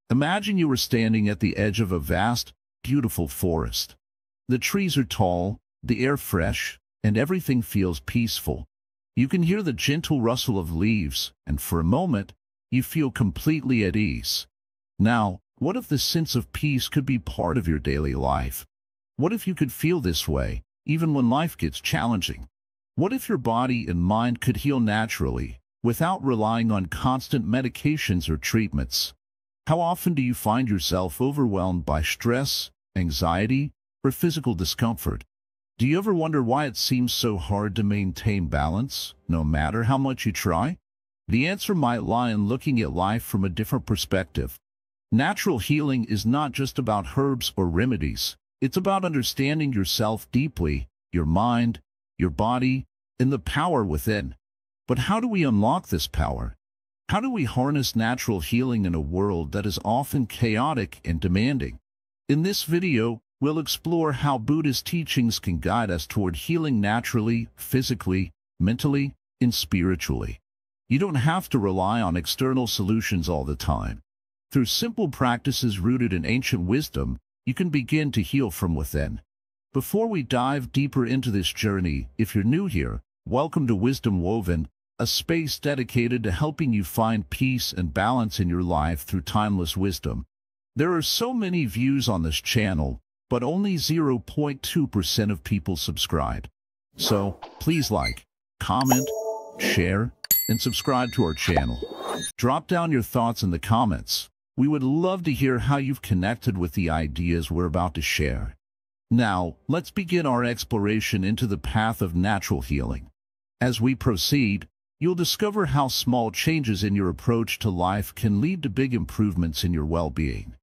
Imagine you were standing at the edge of a vast, beautiful forest. The trees are tall, the air fresh, and everything feels peaceful. You can hear the gentle rustle of leaves, and for a moment, you feel completely at ease. Now, what if this sense of peace could be part of your daily life? What if you could feel this way, even when life gets challenging? What if your body and mind could heal naturally, without relying on constant medications or treatments? How often do you find yourself overwhelmed by stress, anxiety, or physical discomfort? Do you ever wonder why it seems so hard to maintain balance, no matter how much you try? The answer might lie in looking at life from a different perspective. Natural healing is not just about herbs or remedies. It's about understanding yourself deeply, your mind, your body, and the power within. But how do we unlock this power? How do we harness natural healing in a world that is often chaotic and demanding? In this video, we'll explore how Buddhist teachings can guide us toward healing naturally, physically, mentally, and spiritually. You don't have to rely on external solutions all the time. Through simple practices rooted in ancient wisdom, you can begin to heal from within. Before we dive deeper into this journey, if you're new here, welcome to Wisdom Woven, a space dedicated to helping you find peace and balance in your life through timeless wisdom. There are so many views on this channel, but only 0.2% of people subscribe. So, please like, comment, share, and subscribe to our channel. Drop down your thoughts in the comments. We would love to hear how you've connected with the ideas we're about to share. Now, let's begin our exploration into the path of natural healing. As we proceed, you'll discover how small changes in your approach to life can lead to big improvements in your well-being.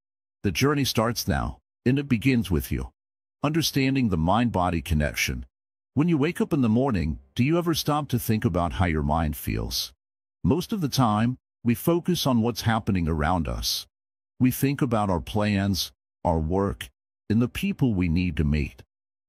The journey starts now, and it begins with you. Understanding the mind-body connection. When you wake up in the morning, do you ever stop to think about how your mind feels? Most of the time, we focus on what's happening around us. We think about our plans, our work, and the people we need to meet.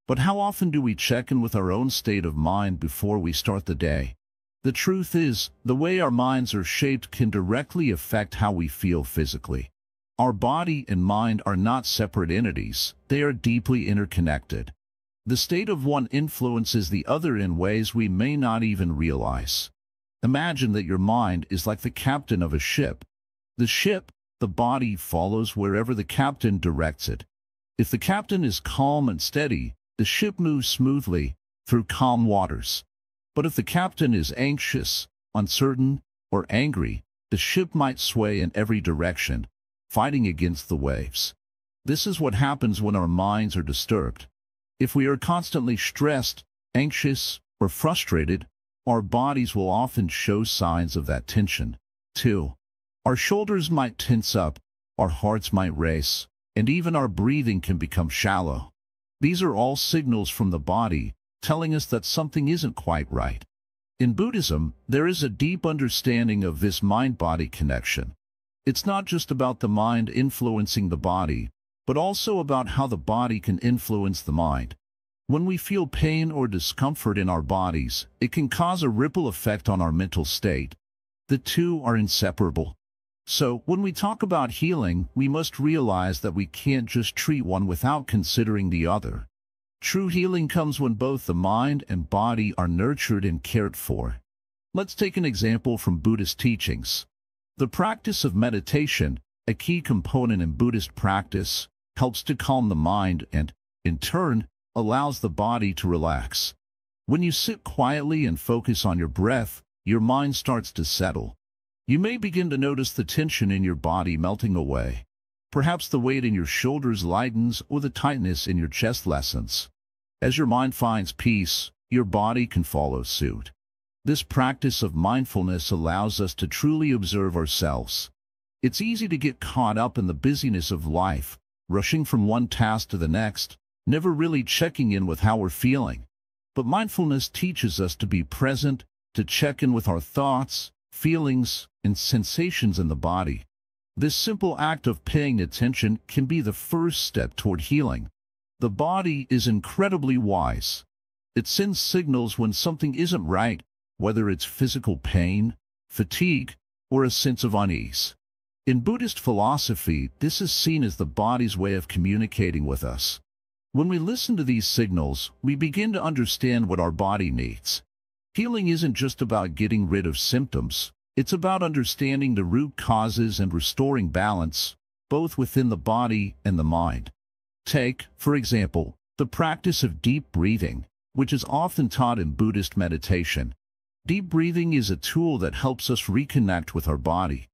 But how often do we check in with our own state of mind before we start the day? The truth is, the way our minds are shaped can directly affect how we feel physically. Our body and mind are not separate entities, they are deeply interconnected. The state of one influences the other in ways we may not even realize. Imagine that your mind is like the captain of a ship. The ship, the body, follows wherever the captain directs it. If the captain is calm and steady, the ship moves smoothly through calm waters. But if the captain is anxious, uncertain, or angry, the ship might sway in every direction, fighting against the waves. This is what happens when our minds are disturbed. If we are constantly stressed, anxious, or frustrated, our bodies will often show signs of that tension. 2. Our shoulders might tense up, our hearts might race, and even our breathing can become shallow. These are all signals from the body, telling us that something isn't quite right. In Buddhism, there is a deep understanding of this mind-body connection. It's not just about the mind influencing the body, but also about how the body can influence the mind. When we feel pain or discomfort in our bodies, it can cause a ripple effect on our mental state. The two are inseparable. So, when we talk about healing, we must realize that we can't just treat one without considering the other. True healing comes when both the mind and body are nurtured and cared for. Let's take an example from Buddhist teachings. The practice of meditation, a key component in Buddhist practice, helps to calm the mind and, in turn, allows the body to relax. When you sit quietly and focus on your breath, your mind starts to settle. You may begin to notice the tension in your body melting away. Perhaps the weight in your shoulders lightens or the tightness in your chest lessens. As your mind finds peace, your body can follow suit. This practice of mindfulness allows us to truly observe ourselves. It's easy to get caught up in the busyness of life, rushing from one task to the next, never really checking in with how we're feeling. But mindfulness teaches us to be present, to check in with our thoughts, feelings, and sensations in the body. This simple act of paying attention can be the first step toward healing. The body is incredibly wise. It sends signals when something isn't right, whether it's physical pain, fatigue, or a sense of unease. In Buddhist philosophy, this is seen as the body's way of communicating with us. When we listen to these signals, we begin to understand what our body needs. Healing isn't just about getting rid of symptoms. It's about understanding the root causes and restoring balance, both within the body and the mind. Take, for example, the practice of deep breathing, which is often taught in Buddhist meditation. Deep breathing is a tool that helps us reconnect with our body.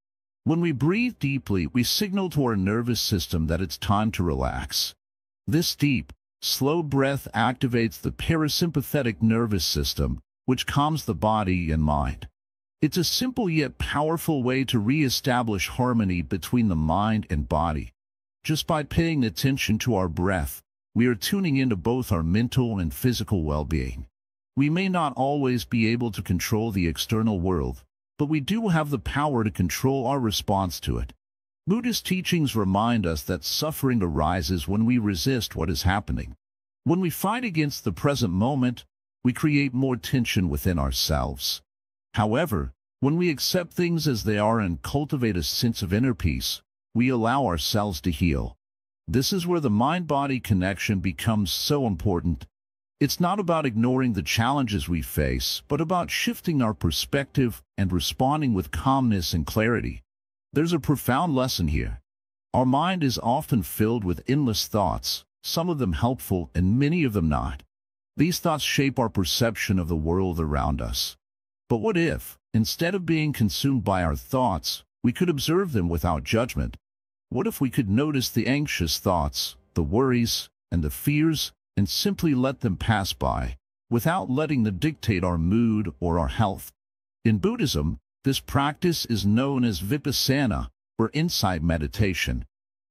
When we breathe deeply, we signal to our nervous system that it's time to relax. This deep, slow breath activates the parasympathetic nervous system, which calms the body and mind. It's a simple yet powerful way to re-establish harmony between the mind and body. Just by paying attention to our breath, we are tuning into both our mental and physical well-being. We may not always be able to control the external world, but we do have the power to control our response to it. Buddhist teachings remind us that suffering arises when we resist what is happening. When we fight against the present moment, we create more tension within ourselves. However, when we accept things as they are and cultivate a sense of inner peace, we allow ourselves to heal. This is where the mind-body connection becomes so important. It's not about ignoring the challenges we face, but about shifting our perspective and responding with calmness and clarity. There's a profound lesson here. Our mind is often filled with endless thoughts, some of them helpful and many of them not. These thoughts shape our perception of the world around us. But what if, instead of being consumed by our thoughts, we could observe them without judgment? What if we could notice the anxious thoughts, the worries, and the fears, and simply let them pass by, without letting them dictate our mood or our health? In Buddhism, this practice is known as vipassana, or insight meditation.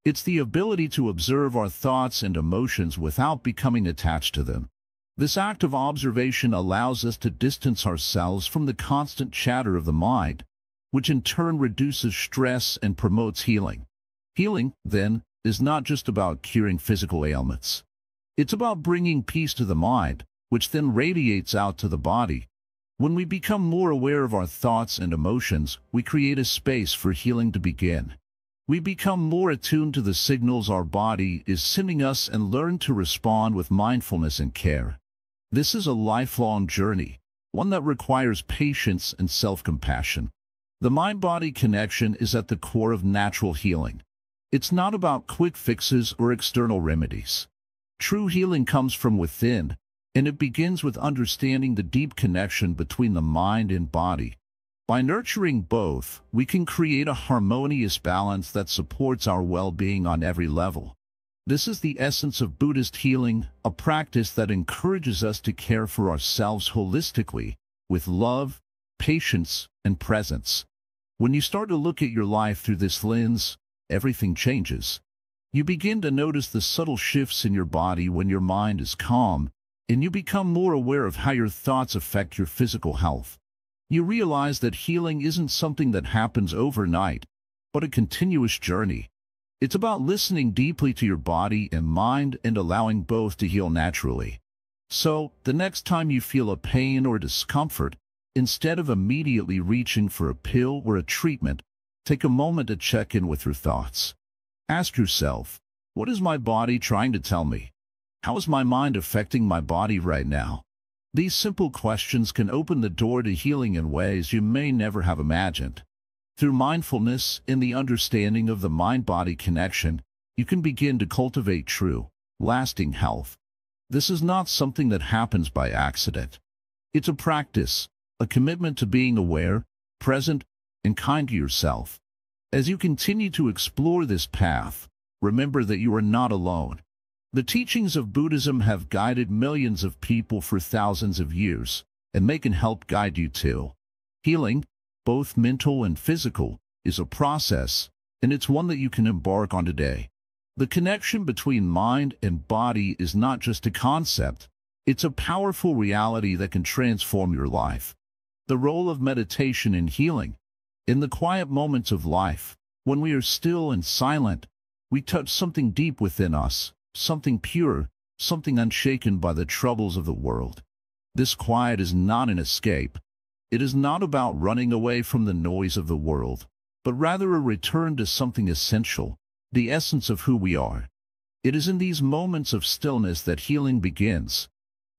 It's the ability to observe our thoughts and emotions without becoming attached to them. This act of observation allows us to distance ourselves from the constant chatter of the mind, which in turn reduces stress and promotes healing. Healing, then, is not just about curing physical ailments. It's about bringing peace to the mind, which then radiates out to the body. When we become more aware of our thoughts and emotions, we create a space for healing to begin. We become more attuned to the signals our body is sending us and learn to respond with mindfulness and care. This is a lifelong journey, one that requires patience and self-compassion. The mind-body connection is at the core of natural healing. It's not about quick fixes or external remedies. True healing comes from within, and it begins with understanding the deep connection between the mind and body. By nurturing both, we can create a harmonious balance that supports our well-being on every level. This is the essence of Buddhist healing, a practice that encourages us to care for ourselves holistically, with love, patience, and presence. When you start to look at your life through this lens, everything changes. You begin to notice the subtle shifts in your body when your mind is calm, and you become more aware of how your thoughts affect your physical health. You realize that healing isn't something that happens overnight, but a continuous journey. It's about listening deeply to your body and mind and allowing both to heal naturally. So, the next time you feel a pain or discomfort, instead of immediately reaching for a pill or a treatment, take a moment to check in with your thoughts. Ask yourself, what is my body trying to tell me? How is my mind affecting my body right now? These simple questions can open the door to healing in ways you may never have imagined. Through mindfulness and the understanding of the mind-body connection, you can begin to cultivate true, lasting health. This is not something that happens by accident. It's a practice, a commitment to being aware, present, and kind to yourself. As you continue to explore this path, remember that you are not alone. The teachings of Buddhism have guided millions of people for thousands of years, and they can help guide you too. Healing, both mental and physical, is a process, and it's one that you can embark on today. The connection between mind and body is not just a concept, it's a powerful reality that can transform your life. The role of meditation in healing. In the quiet moments of life, when we are still and silent, we touch something deep within us, something pure, something unshaken by the troubles of the world. This quiet is not an escape. It is not about running away from the noise of the world, but rather a return to something essential, the essence of who we are. It is in these moments of stillness that healing begins.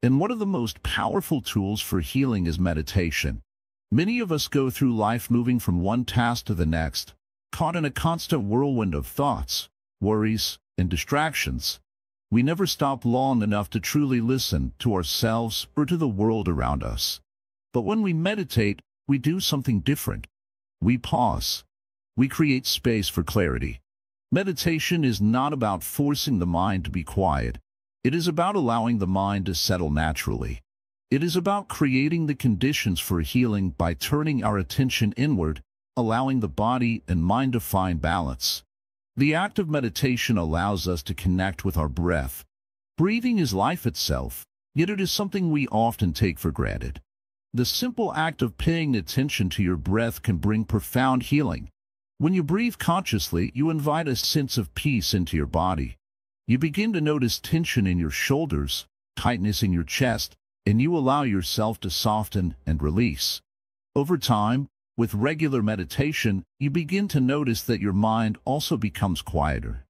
And one of the most powerful tools for healing is meditation. Many of us go through life moving from one task to the next, caught in a constant whirlwind of thoughts, worries, and distractions. We never stop long enough to truly listen to ourselves or to the world around us. But when we meditate, we do something different. We pause. We create space for clarity. Meditation is not about forcing the mind to be quiet. It is about allowing the mind to settle naturally. It is about creating the conditions for healing by turning our attention inward, allowing the body and mind to find balance. The act of meditation allows us to connect with our breath. Breathing is life itself, yet it is something we often take for granted. The simple act of paying attention to your breath can bring profound healing. When you breathe consciously, you invite a sense of peace into your body. You begin to notice tension in your shoulders, tightness in your chest, and you allow yourself to soften and release. Over time, with regular meditation, you begin to notice that your mind also becomes quieter.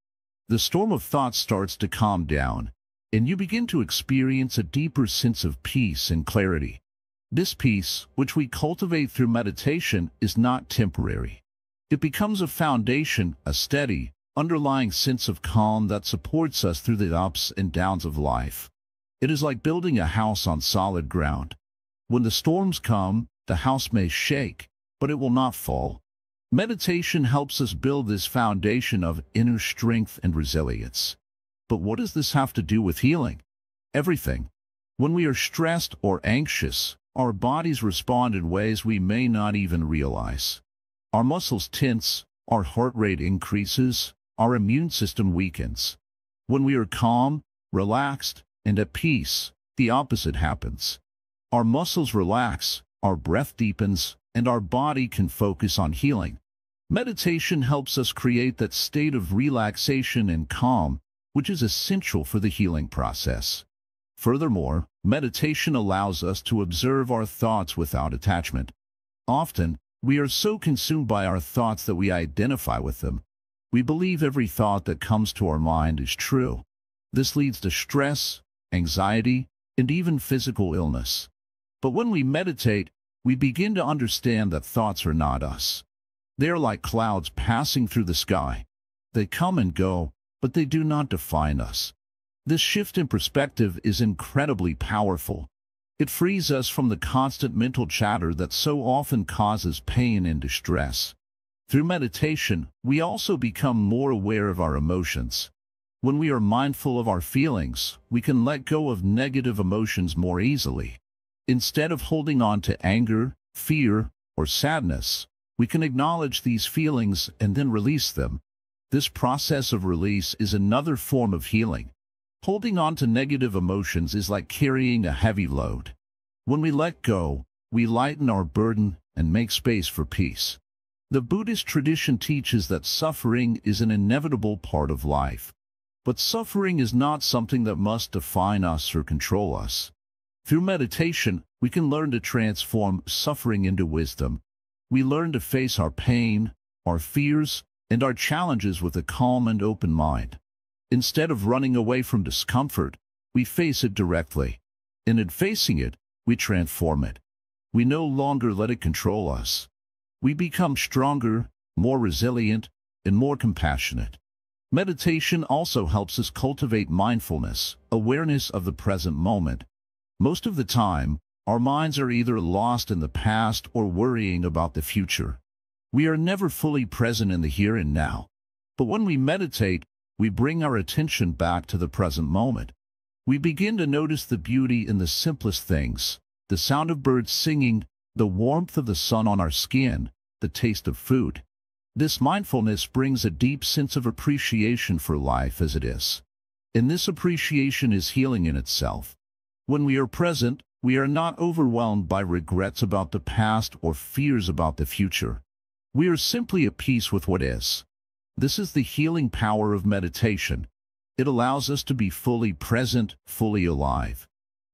The storm of thoughts starts to calm down, and you begin to experience a deeper sense of peace and clarity. This peace, which we cultivate through meditation, is not temporary. It becomes a foundation, a steady, underlying sense of calm that supports us through the ups and downs of life. It is like building a house on solid ground. When the storms come, the house may shake, but it will not fall. Meditation helps us build this foundation of inner strength and resilience. But what does this have to do with healing? Everything. When we are stressed or anxious, our bodies respond in ways we may not even realize. Our muscles tense, our heart rate increases, our immune system weakens. When we are calm, relaxed, and at peace, the opposite happens. Our muscles relax, our breath deepens, and our body can focus on healing. Meditation helps us create that state of relaxation and calm, which is essential for the healing process. Furthermore, meditation allows us to observe our thoughts without attachment. Often, we are so consumed by our thoughts that we identify with them. We believe every thought that comes to our mind is true. This leads to stress, anxiety, and even physical illness. But when we meditate, we begin to understand that thoughts are not us. They are like clouds passing through the sky. They come and go, but they do not define us. This shift in perspective is incredibly powerful. It frees us from the constant mental chatter that so often causes pain and distress. Through meditation, we also become more aware of our emotions. When we are mindful of our feelings, we can let go of negative emotions more easily. Instead of holding on to anger, fear, or sadness, we can acknowledge these feelings and then release them. This process of release is another form of healing. Holding on to negative emotions is like carrying a heavy load. When we let go, we lighten our burden and make space for peace. The Buddhist tradition teaches that suffering is an inevitable part of life. But suffering is not something that must define us or control us. Through meditation, we can learn to transform suffering into wisdom. We learn to face our pain, our fears, and our challenges with a calm and open mind. Instead of running away from discomfort, we face it directly. And in facing it, we transform it. We no longer let it control us. We become stronger, more resilient, and more compassionate. Meditation also helps us cultivate mindfulness, awareness of the present moment. Most of the time, our minds are either lost in the past or worrying about the future. We are never fully present in the here and now. But when we meditate, we bring our attention back to the present moment. We begin to notice the beauty in the simplest things, the sound of birds singing, the warmth of the sun on our skin, the taste of food. This mindfulness brings a deep sense of appreciation for life as it is. And this appreciation is healing in itself. When we are present, we are not overwhelmed by regrets about the past or fears about the future. We are simply at peace with what is. This is the healing power of meditation. It allows us to be fully present, fully alive.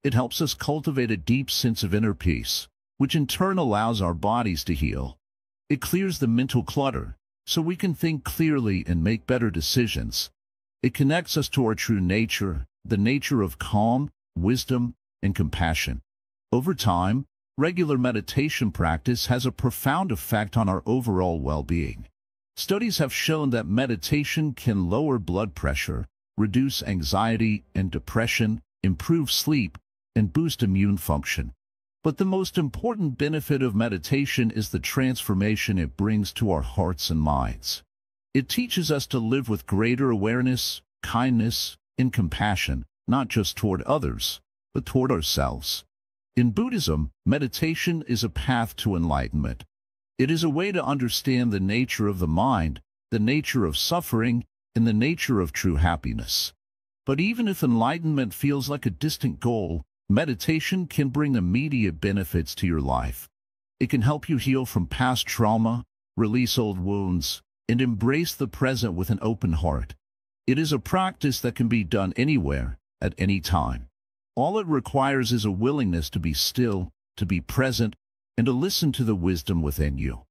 It helps us cultivate a deep sense of inner peace, which in turn allows our bodies to heal. It clears the mental clutter, so we can think clearly and make better decisions. It connects us to our true nature, the nature of calm, wisdom, and compassion. Over time, regular meditation practice has a profound effect on our overall well-being. Studies have shown that meditation can lower blood pressure, reduce anxiety and depression, improve sleep, and boost immune function. But the most important benefit of meditation is the transformation it brings to our hearts and minds. It teaches us to live with greater awareness, kindness, and compassion, not just toward others, but toward ourselves. In Buddhism, meditation is a path to enlightenment. It is a way to understand the nature of the mind, the nature of suffering, and the nature of true happiness. But even if enlightenment feels like a distant goal, meditation can bring immediate benefits to your life. It can help you heal from past trauma, release old wounds, and embrace the present with an open heart. It is a practice that can be done anywhere, at any time. All it requires is a willingness to be still, to be present, and to listen to the wisdom within you.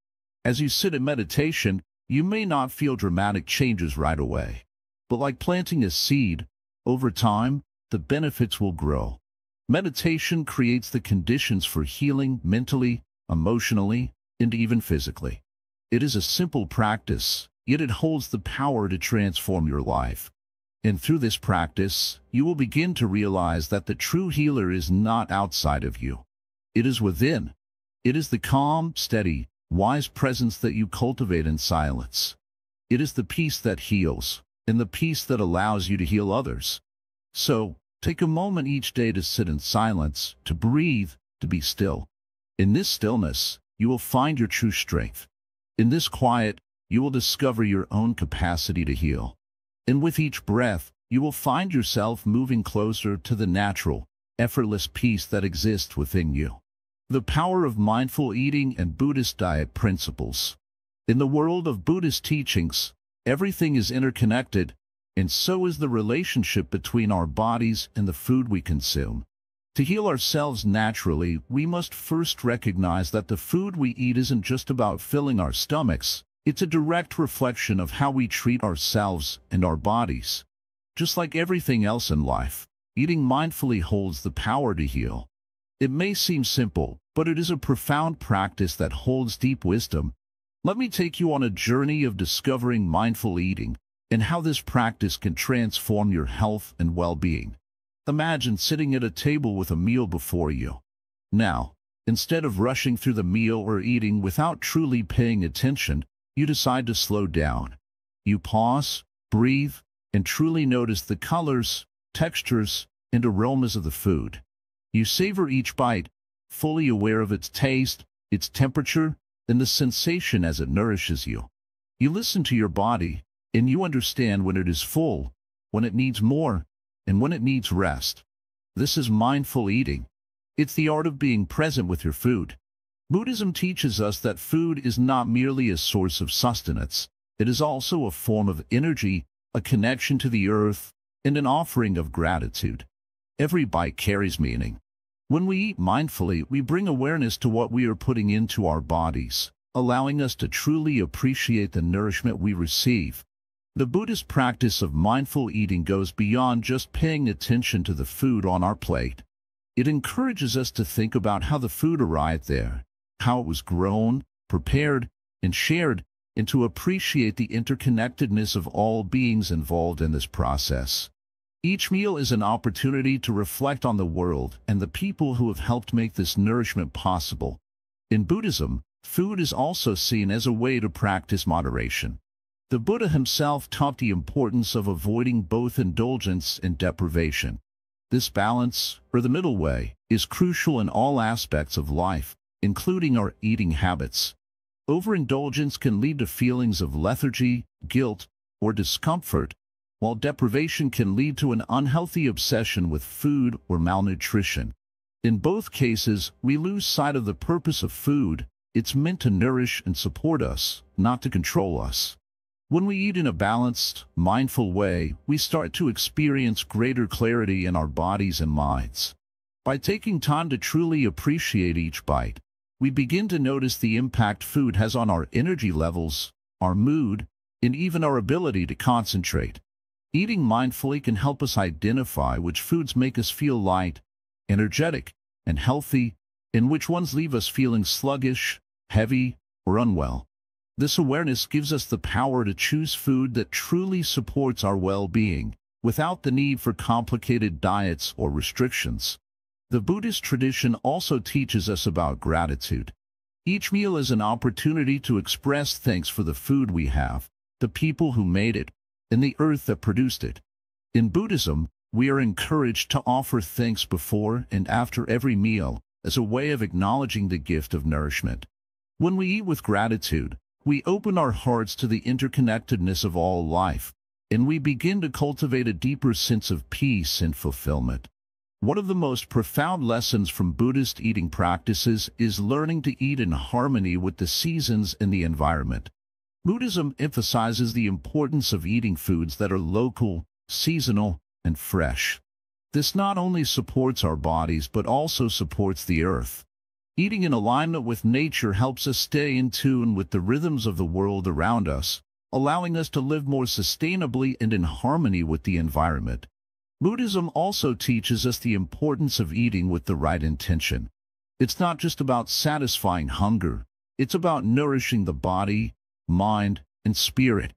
As you sit in meditation, you may not feel dramatic changes right away. But like planting a seed, over time, the benefits will grow. Meditation creates the conditions for healing mentally, emotionally, and even physically. It is a simple practice, yet it holds the power to transform your life. And through this practice, you will begin to realize that the true healer is not outside of you. It is within. It is the calm, steady, wise presence that you cultivate in silence. It is the peace that heals, and the peace that allows you to heal others. So, take a moment each day to sit in silence, to breathe, to be still. In this stillness, you will find your true strength. In this quiet, you will discover your own capacity to heal. And with each breath, you will find yourself moving closer to the natural, effortless peace that exists within you. The power of mindful eating and Buddhist diet principles. In the world of Buddhist teachings, everything is interconnected, and so is the relationship between our bodies and the food we consume. To heal ourselves naturally, we must first recognize that the food we eat isn't just about filling our stomachs. It's a direct reflection of how we treat ourselves and our bodies. Just like everything else in life, eating mindfully holds the power to heal. It may seem simple, but it is a profound practice that holds deep wisdom. Let me take you on a journey of discovering mindful eating and how this practice can transform your health and well-being. Imagine sitting at a table with a meal before you. Now, instead of rushing through the meal or eating without truly paying attention, you decide to slow down. You pause, breathe, and truly notice the colors, textures, and aromas of the food. You savor each bite, fully aware of its taste, its temperature, and the sensation as it nourishes you. You listen to your body, and you understand when it is full, when it needs more, and when it needs rest. This is mindful eating. It's the art of being present with your food. Buddhism teaches us that food is not merely a source of sustenance. It is also a form of energy, a connection to the earth, and an offering of gratitude. Every bite carries meaning. When we eat mindfully, we bring awareness to what we are putting into our bodies, allowing us to truly appreciate the nourishment we receive. The Buddhist practice of mindful eating goes beyond just paying attention to the food on our plate. It encourages us to think about how the food arrived there, how it was grown, prepared, and shared, and to appreciate the interconnectedness of all beings involved in this process. Each meal is an opportunity to reflect on the world and the people who have helped make this nourishment possible. In Buddhism, food is also seen as a way to practice moderation. The Buddha himself taught the importance of avoiding both indulgence and deprivation. This balance, or the middle way, is crucial in all aspects of life, including our eating habits. Overindulgence can lead to feelings of lethargy, guilt, or discomfort, while deprivation can lead to an unhealthy obsession with food or malnutrition. In both cases, we lose sight of the purpose of food. It's meant to nourish and support us, not to control us. When we eat in a balanced, mindful way, we start to experience greater clarity in our bodies and minds. By taking time to truly appreciate each bite, we begin to notice the impact food has on our energy levels, our mood, and even our ability to concentrate. Eating mindfully can help us identify which foods make us feel light, energetic, and healthy, and which ones leave us feeling sluggish, heavy, or unwell. This awareness gives us the power to choose food that truly supports our well-being, without the need for complicated diets or restrictions. The Buddhist tradition also teaches us about gratitude. Each meal is an opportunity to express thanks for the food we have, the people who made it, and the earth that produced it. In Buddhism, we are encouraged to offer thanks before and after every meal as a way of acknowledging the gift of nourishment. When we eat with gratitude, we open our hearts to the interconnectedness of all life, and we begin to cultivate a deeper sense of peace and fulfillment. One of the most profound lessons from Buddhist eating practices is learning to eat in harmony with the seasons and the environment. Buddhism emphasizes the importance of eating foods that are local, seasonal, and fresh. This not only supports our bodies but also supports the earth. Eating in alignment with nature helps us stay in tune with the rhythms of the world around us, allowing us to live more sustainably and in harmony with the environment. Buddhism also teaches us the importance of eating with the right intention. It's not just about satisfying hunger, it's about nourishing the body, mind, and spirit.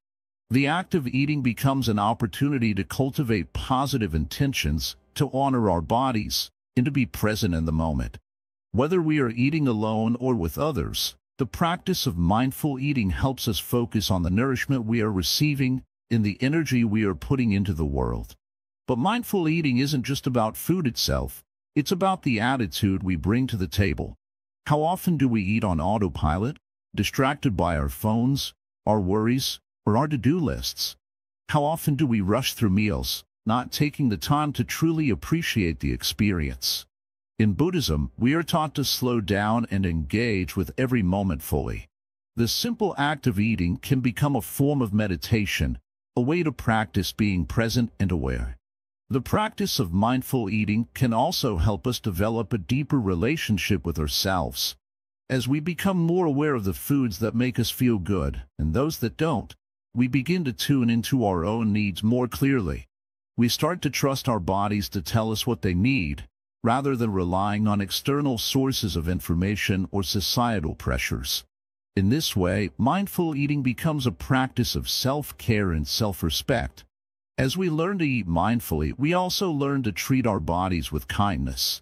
The act of eating becomes an opportunity to cultivate positive intentions, to honor our bodies, and to be present in the moment. Whether we are eating alone or with others, the practice of mindful eating helps us focus on the nourishment we are receiving and the energy we are putting into the world. But mindful eating isn't just about food itself, it's about the attitude we bring to the table. How often do we eat on autopilot, distracted by our phones, our worries, or our to-do lists? How often do we rush through meals, not taking the time to truly appreciate the experience? In Buddhism, we are taught to slow down and engage with every moment fully. The simple act of eating can become a form of meditation, a way to practice being present and aware. The practice of mindful eating can also help us develop a deeper relationship with ourselves. As we become more aware of the foods that make us feel good and those that don't, we begin to tune into our own needs more clearly. We start to trust our bodies to tell us what they need, rather than relying on external sources of information or societal pressures. In this way, mindful eating becomes a practice of self-care and self-respect. As we learn to eat mindfully, we also learn to treat our bodies with kindness.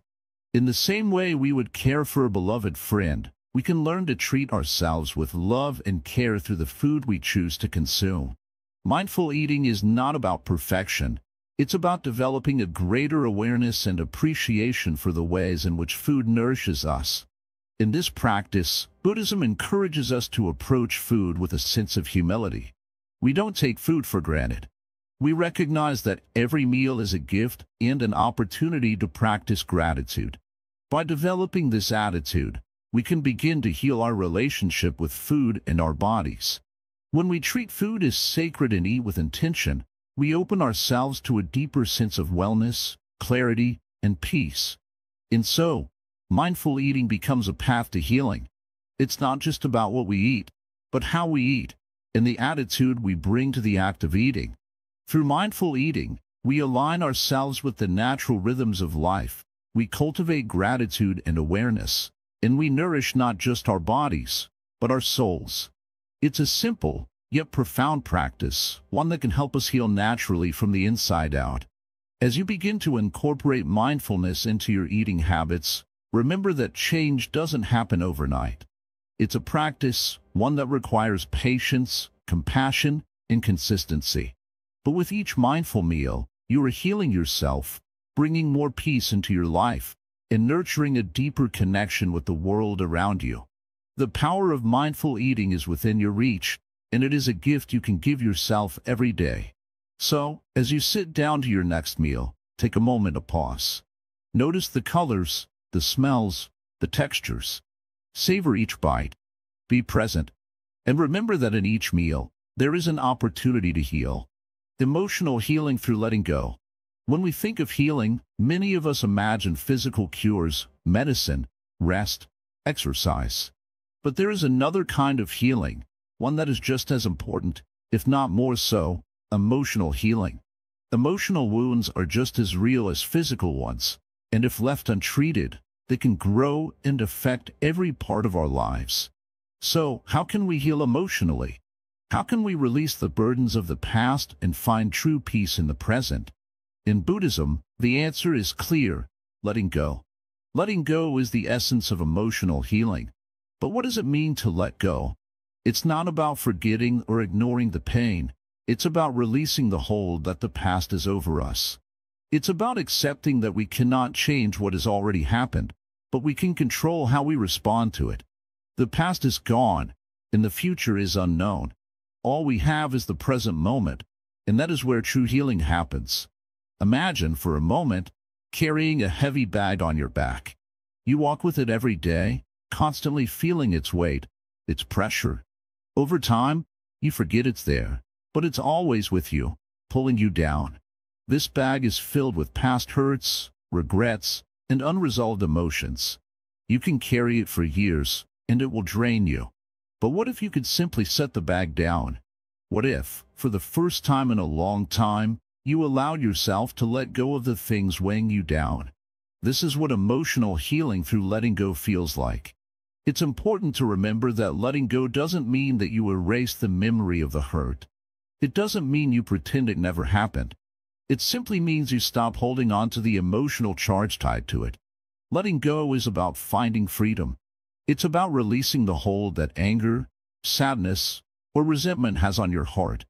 In the same way we would care for a beloved friend, we can learn to treat ourselves with love and care through the food we choose to consume. Mindful eating is not about perfection. It's about developing a greater awareness and appreciation for the ways in which food nourishes us. In this practice, Buddhism encourages us to approach food with a sense of humility. We don't take food for granted. We recognize that every meal is a gift and an opportunity to practice gratitude. By developing this attitude, we can begin to heal our relationship with food and our bodies. When we treat food as sacred and eat with intention, we open ourselves to a deeper sense of wellness, clarity, and peace. And so, mindful eating becomes a path to healing. It's not just about what we eat, but how we eat, and the attitude we bring to the act of eating. Through mindful eating, we align ourselves with the natural rhythms of life, we cultivate gratitude and awareness, and we nourish not just our bodies, but our souls. It's a simple, yet profound practice, one that can help us heal naturally from the inside out. As you begin to incorporate mindfulness into your eating habits, remember that change doesn't happen overnight. It's a practice, one that requires patience, compassion, and consistency. But with each mindful meal, you are healing yourself, bringing more peace into your life, and nurturing a deeper connection with the world around you. The power of mindful eating is within your reach, and it is a gift you can give yourself every day. So, as you sit down to your next meal, take a moment to pause. Notice the colors, the smells, the textures. Savor each bite. Be present. And remember that in each meal, there is an opportunity to heal. Emotional healing through letting go. When we think of healing, many of us imagine physical cures, medicine, rest, exercise. But there is another kind of healing, one that is just as important, if not more so, emotional healing. Emotional wounds are just as real as physical ones, and if left untreated, they can grow and affect every part of our lives. So, how can we heal emotionally? How can we release the burdens of the past and find true peace in the present? In Buddhism, the answer is clear: letting go. Letting go is the essence of emotional healing. But what does it mean to let go? It's not about forgetting or ignoring the pain. It's about releasing the hold that the past is over us. It's about accepting that we cannot change what has already happened, but we can control how we respond to it. The past is gone, and the future is unknown. All we have is the present moment, and that is where true healing happens. Imagine, for a moment, carrying a heavy bag on your back. You walk with it every day, constantly feeling its weight, its pressure. Over time, you forget it's there, but it's always with you, pulling you down. This bag is filled with past hurts, regrets, and unresolved emotions. You can carry it for years, and it will drain you. But what if you could simply set the bag down? What if, for the first time in a long time, you allowed yourself to let go of the things weighing you down? This is what emotional healing through letting go feels like. It's important to remember that letting go doesn't mean that you erase the memory of the hurt. It doesn't mean you pretend it never happened. It simply means you stop holding on to the emotional charge tied to it. Letting go is about finding freedom. It's about releasing the hold that anger, sadness, or resentment has on your heart.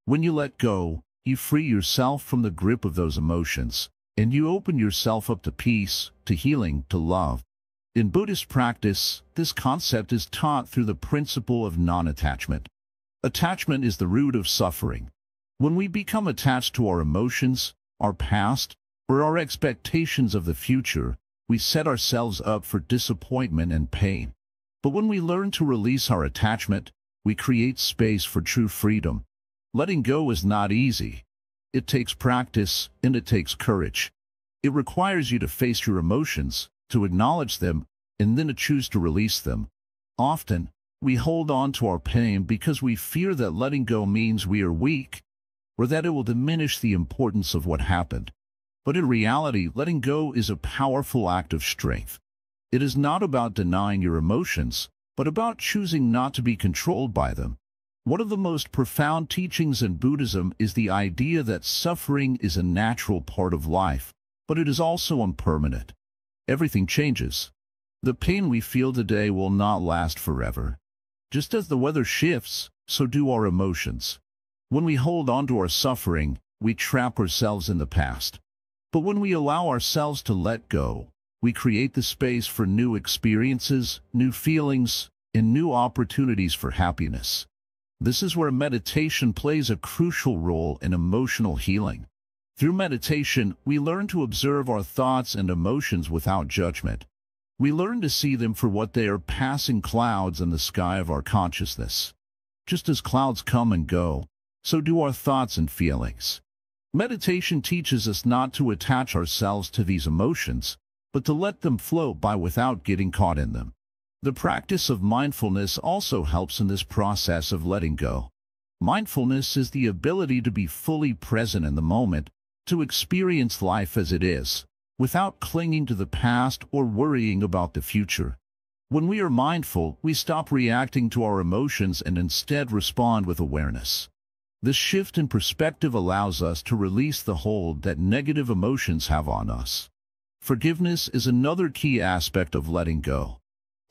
When you let go, you free yourself from the grip of those emotions, and you open yourself up to peace, to healing, to love. In Buddhist practice, this concept is taught through the principle of non-attachment. Attachment is the root of suffering. When we become attached to our emotions, our past, or our expectations of the future, we set ourselves up for disappointment and pain. But when we learn to release our attachment, we create space for true freedom. Letting go is not easy. It takes practice, and it takes courage. It requires you to face your emotions, to acknowledge them, and then to choose to release them. Often, we hold on to our pain because we fear that letting go means we are weak, or that it will diminish the importance of what happened. But in reality, letting go is a powerful act of strength. It is not about denying your emotions, but about choosing not to be controlled by them. One of the most profound teachings in Buddhism is the idea that suffering is a natural part of life, but it is also impermanent. Everything changes. The pain we feel today will not last forever. Just as the weather shifts, so do our emotions. When we hold on to our suffering, we trap ourselves in the past. But when we allow ourselves to let go, we create the space for new experiences, new feelings, and new opportunities for happiness. This is where meditation plays a crucial role in emotional healing. Through meditation, we learn to observe our thoughts and emotions without judgment. We learn to see them for what they are: passing clouds in the sky of our consciousness. Just as clouds come and go, so do our thoughts and feelings. Meditation teaches us not to attach ourselves to these emotions, but to let them float by without getting caught in them. The practice of mindfulness also helps in this process of letting go. Mindfulness is the ability to be fully present in the moment, to experience life as it is, without clinging to the past or worrying about the future. When we are mindful, we stop reacting to our emotions and instead respond with awareness. This shift in perspective allows us to release the hold that negative emotions have on us. Forgiveness is another key aspect of letting go.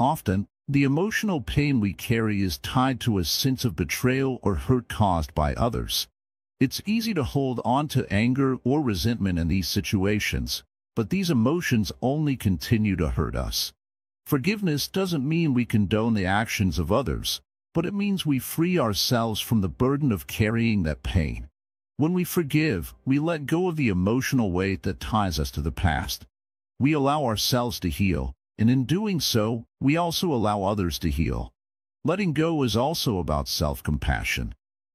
Often, the emotional pain we carry is tied to a sense of betrayal or hurt caused by others. It's easy to hold on to anger or resentment in these situations, but these emotions only continue to hurt us. Forgiveness doesn't mean we condone the actions of others, but it means we free ourselves from the burden of carrying that pain. When we forgive, we let go of the emotional weight that ties us to the past. We allow ourselves to heal, and in doing so, we also allow others to heal. Letting go is also about self-compassion.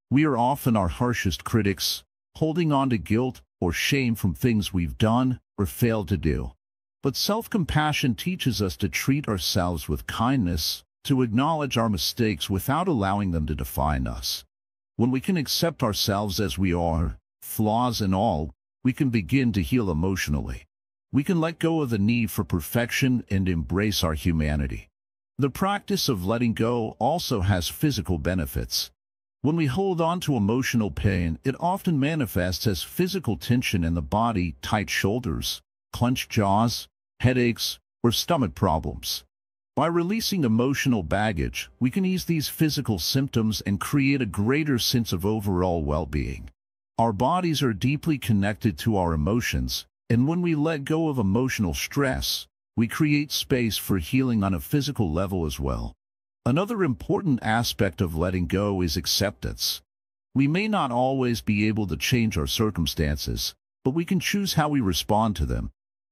We are often our harshest critics, holding on to guilt or shame from things we've done or failed to do. But self-compassion teaches us to treat ourselves with kindness, to acknowledge our mistakes without allowing them to define us. When we can accept ourselves as we are, flaws and all, we can begin to heal emotionally. We can let go of the need for perfection and embrace our humanity. The practice of letting go also has physical benefits. When we hold on to emotional pain, it often manifests as physical tension in the body, tight shoulders, clenched jaws, headaches, or stomach problems. By releasing emotional baggage, we can ease these physical symptoms and create a greater sense of overall well-being. Our bodies are deeply connected to our emotions, and when we let go of emotional stress, we create space for healing on a physical level as well. Another important aspect of letting go is acceptance. We may not always be able to change our circumstances, but we can choose how we respond to them.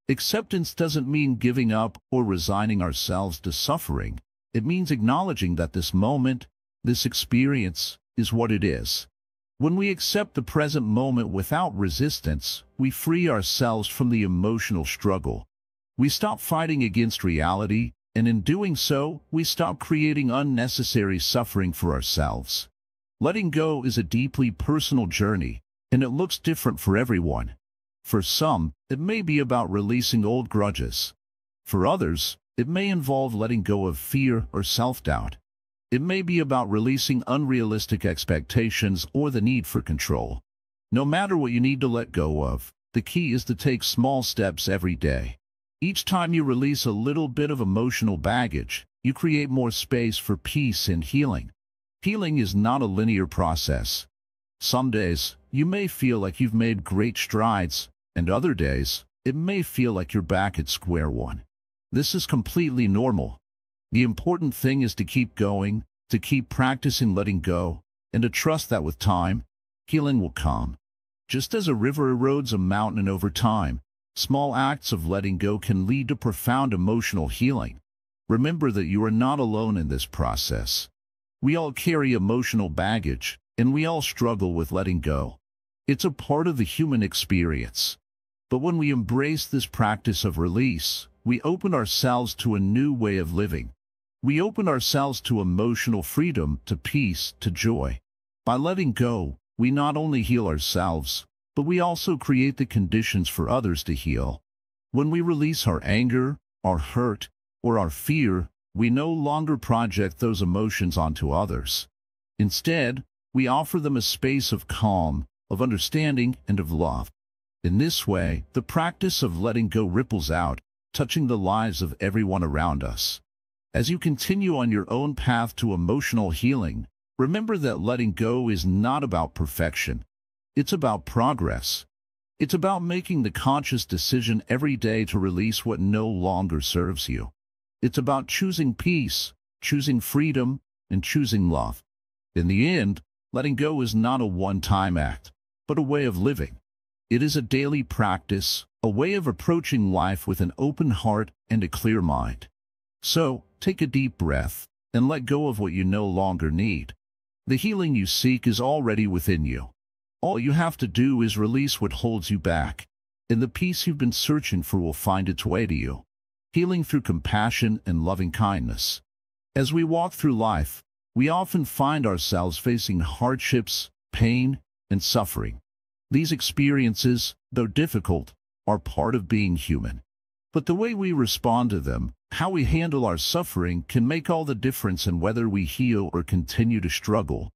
Acceptance doesn't mean giving up or resigning ourselves to suffering. It means acknowledging that this moment, this experience, is what it is. When we accept the present moment without resistance, we free ourselves from the emotional struggle. We stop fighting against reality, and in doing so, we stop creating unnecessary suffering for ourselves. Letting go is a deeply personal journey, and it looks different for everyone. For some, it may be about releasing old grudges. For others, it may involve letting go of fear or self-doubt. It may be about releasing unrealistic expectations or the need for control. No matter what you need to let go of, the key is to take small steps every day. Each time you release a little bit of emotional baggage, you create more space for peace and healing. Healing is not a linear process. Some days, you may feel like you've made great strides, and other days, it may feel like you're back at square one. This is completely normal. The important thing is to keep going, to keep practicing letting go, and to trust that with time, healing will come. Just as a river erodes a mountain over time, small acts of letting go can lead to profound emotional healing. Remember that you are not alone in this process. We all carry emotional baggage, and we all struggle with letting go. It's a part of the human experience. But when we embrace this practice of release, we open ourselves to a new way of living. We open ourselves to emotional freedom, to peace, to joy. By letting go, we not only heal ourselves, but we also create the conditions for others to heal. When we release our anger, our hurt, or our fear, we no longer project those emotions onto others. Instead, we offer them a space of calm, of understanding, and of love. In this way, the practice of letting go ripples out, touching the lives of everyone around us. As you continue on your own path to emotional healing, remember that letting go is not about perfection. It's about progress. It's about making the conscious decision every day to release what no longer serves you. It's about choosing peace, choosing freedom, and choosing love. In the end, letting go is not a one-time act, but a way of living. It is a daily practice, a way of approaching life with an open heart and a clear mind. So, take a deep breath and let go of what you no longer need. The healing you seek is already within you. All you have to do is release what holds you back, and the peace you've been searching for will find its way to you. Healing through compassion and loving kindness. As we walk through life, we often find ourselves facing hardships, pain, and suffering. These experiences, though difficult, are part of being human. But the way we respond to them, how we handle our suffering, can make all the difference in whether we heal or continue to struggle.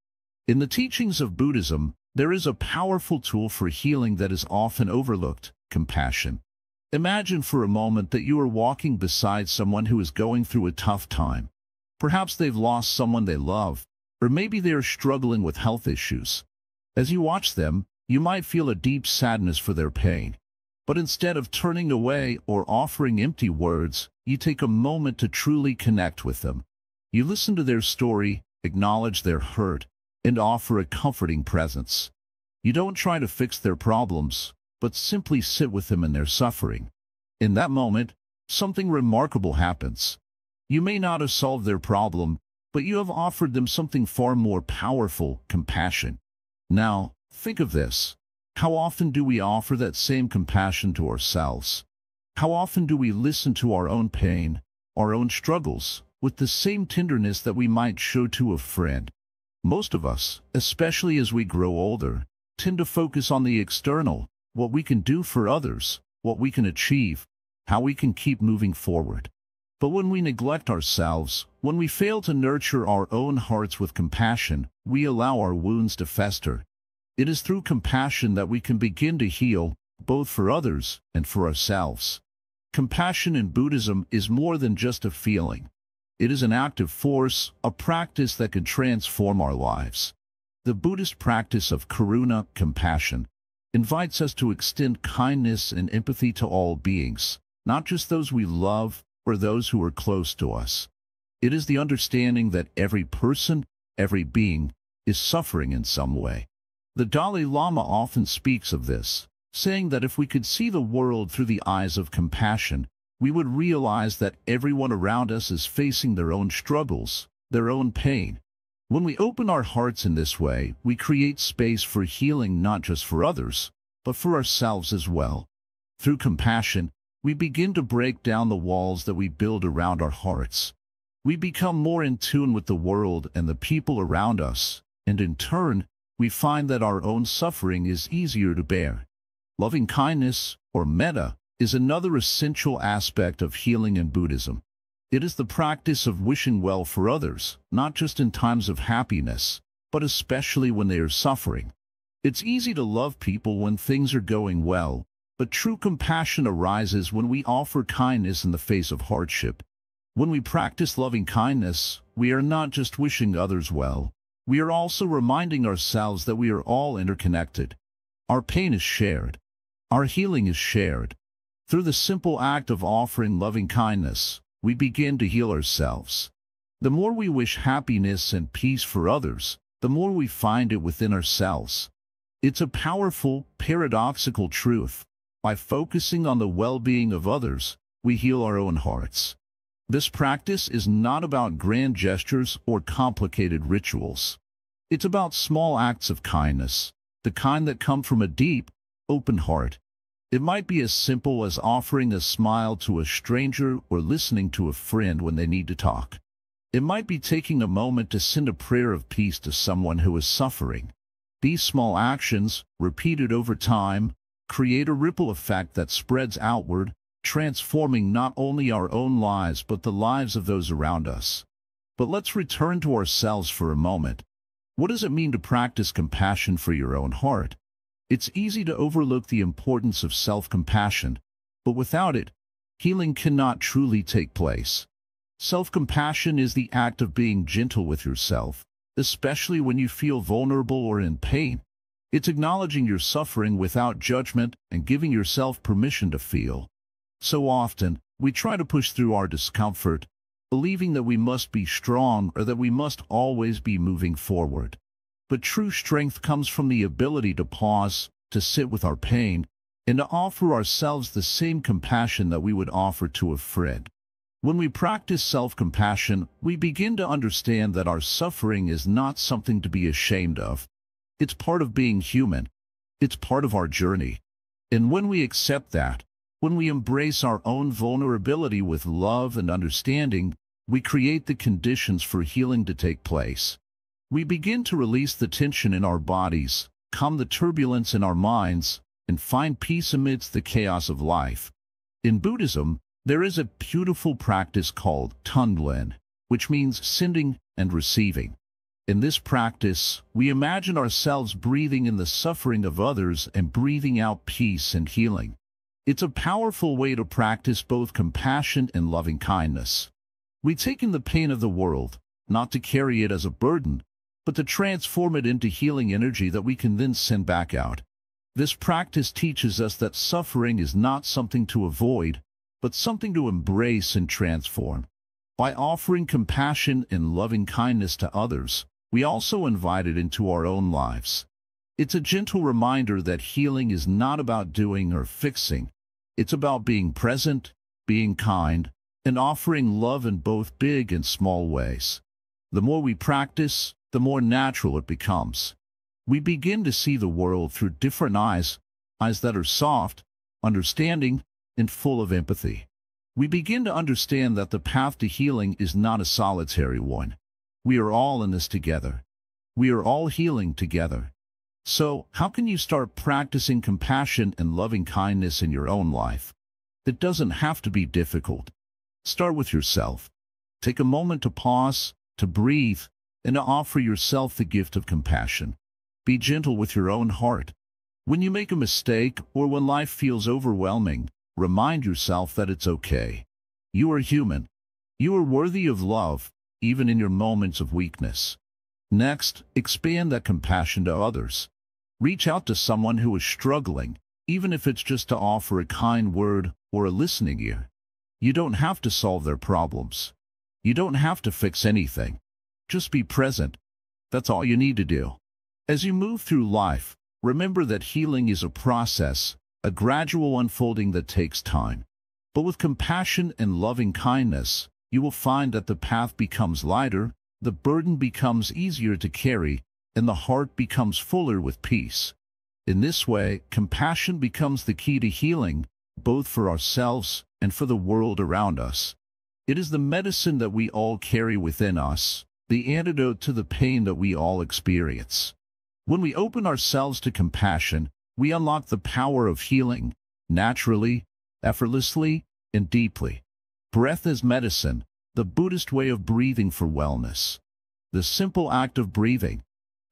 In the teachings of Buddhism, there is a powerful tool for healing that is often overlooked: compassion. Imagine for a moment that you are walking beside someone who is going through a tough time. Perhaps they've lost someone they love, or maybe they are struggling with health issues. As you watch them, you might feel a deep sadness for their pain. But instead of turning away or offering empty words, you take a moment to truly connect with them. You listen to their story, acknowledge their hurt, and offer a comforting presence. You don't try to fix their problems, but simply sit with them in their suffering. In that moment, something remarkable happens. You may not have solved their problem, but you have offered them something far more powerful: compassion. Now, think of this. How often do we offer that same compassion to ourselves? How often do we listen to our own pain, our own struggles, with the same tenderness that we might show to a friend? Most of us, especially as we grow older, tend to focus on the external, what we can do for others, what we can achieve, how we can keep moving forward. But when we neglect ourselves, when we fail to nurture our own hearts with compassion, we allow our wounds to fester. It is through compassion that we can begin to heal, both for others and for ourselves. Compassion in Buddhism is more than just a feeling. It is an active force, a practice that can transform our lives. The Buddhist practice of karuna, compassion, invites us to extend kindness and empathy to all beings, not just those we love or those who are close to us. It is the understanding that every person, every being, is suffering in some way. The Dalai Lama often speaks of this, saying that if we could see the world through the eyes of compassion, we would realize that everyone around us is facing their own struggles, their own pain. When we open our hearts in this way, we create space for healing not just for others, but for ourselves as well. Through compassion, we begin to break down the walls that we build around our hearts. We become more in tune with the world and the people around us, and in turn, we find that our own suffering is easier to bear. Loving kindness, or metta, is another essential aspect of healing in Buddhism. It is the practice of wishing well for others, not just in times of happiness, but especially when they are suffering. It's easy to love people when things are going well, but true compassion arises when we offer kindness in the face of hardship. When we practice loving kindness, we are not just wishing others well, we are also reminding ourselves that we are all interconnected. Our pain is shared. Our healing is shared. Through the simple act of offering loving kindness, we begin to heal ourselves. The more we wish happiness and peace for others, the more we find it within ourselves. It's a powerful, paradoxical truth. By focusing on the well-being of others, we heal our own hearts. This practice is not about grand gestures or complicated rituals. It's about small acts of kindness, the kind that come from a deep, open heart. It might be as simple as offering a smile to a stranger or listening to a friend when they need to talk. It might be taking a moment to send a prayer of peace to someone who is suffering. These small actions, repeated over time, create a ripple effect that spreads outward, transforming not only our own lives but the lives of those around us. But let's return to ourselves for a moment. What does it mean to practice compassion for your own heart? It's easy to overlook the importance of self-compassion, but without it, healing cannot truly take place. Self-compassion is the act of being gentle with yourself, especially when you feel vulnerable or in pain. It's acknowledging your suffering without judgment and giving yourself permission to feel. So often, we try to push through our discomfort, believing that we must be strong or that we must always be moving forward. But true strength comes from the ability to pause, to sit with our pain, and to offer ourselves the same compassion that we would offer to a friend. When we practice self-compassion, we begin to understand that our suffering is not something to be ashamed of. It's part of being human. It's part of our journey. And when we accept that, when we embrace our own vulnerability with love and understanding, we create the conditions for healing to take place. We begin to release the tension in our bodies, calm the turbulence in our minds, and find peace amidst the chaos of life. In Buddhism, there is a beautiful practice called Tonglen, which means sending and receiving. In this practice, we imagine ourselves breathing in the suffering of others and breathing out peace and healing. It's a powerful way to practice both compassion and loving kindness. We take in the pain of the world, not to carry it as a burden, but to transform it into healing energy that we can then send back out. This practice teaches us that suffering is not something to avoid, but something to embrace and transform. By offering compassion and loving kindness to others, we also invite it into our own lives. It's a gentle reminder that healing is not about doing or fixing. It's about being present, being kind, and offering love in both big and small ways. The more we practice, the more natural it becomes. We begin to see the world through different eyes that are soft, understanding, and full of empathy. We begin to understand that the path to healing is not a solitary one. We are all in this together. We are all healing together. So, how can you start practicing compassion and loving kindness in your own life? It doesn't have to be difficult. Start with yourself. Take a moment to pause, to breathe, and to offer yourself the gift of compassion. Be gentle with your own heart. When you make a mistake or when life feels overwhelming, remind yourself that it's okay. You are human. You are worthy of love, even in your moments of weakness. Next, expand that compassion to others. Reach out to someone who is struggling, even if it's just to offer a kind word or a listening ear. You don't have to solve their problems. You don't have to fix anything. Just be present. That's all you need to do. As you move through life, remember that healing is a process, a gradual unfolding that takes time. But with compassion and loving kindness, you will find that the path becomes lighter, the burden becomes easier to carry, and the heart becomes fuller with peace. In this way, compassion becomes the key to healing, both for ourselves and for the world around us. It is the medicine that we all carry within us, the antidote to the pain that we all experience. When we open ourselves to compassion, we unlock the power of healing, naturally, effortlessly, and deeply. Breath is medicine, the Buddhist way of breathing for wellness. The simple act of breathing.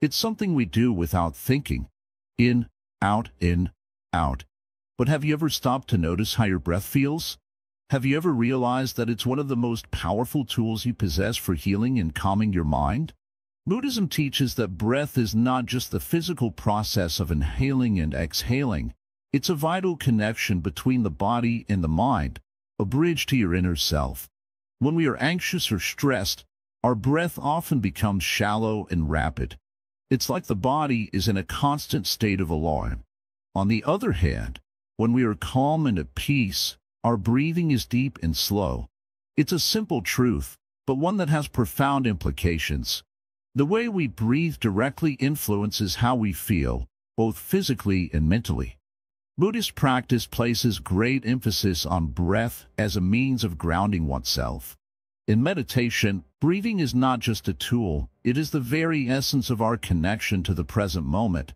It's something we do without thinking. In, out, in, out. But have you ever stopped to notice how your breath feels? Have you ever realized that it's one of the most powerful tools you possess for healing and calming your mind? Buddhism teaches that breath is not just the physical process of inhaling and exhaling. It's a vital connection between the body and the mind, a bridge to your inner self. When we are anxious or stressed, our breath often becomes shallow and rapid. It's like the body is in a constant state of alarm. On the other hand, when we are calm and at peace, our breathing is deep and slow. It's a simple truth, but one that has profound implications. The way we breathe directly influences how we feel, both physically and mentally. Buddhist practice places great emphasis on breath as a means of grounding oneself. In meditation, breathing is not just a tool, it is the very essence of our connection to the present moment.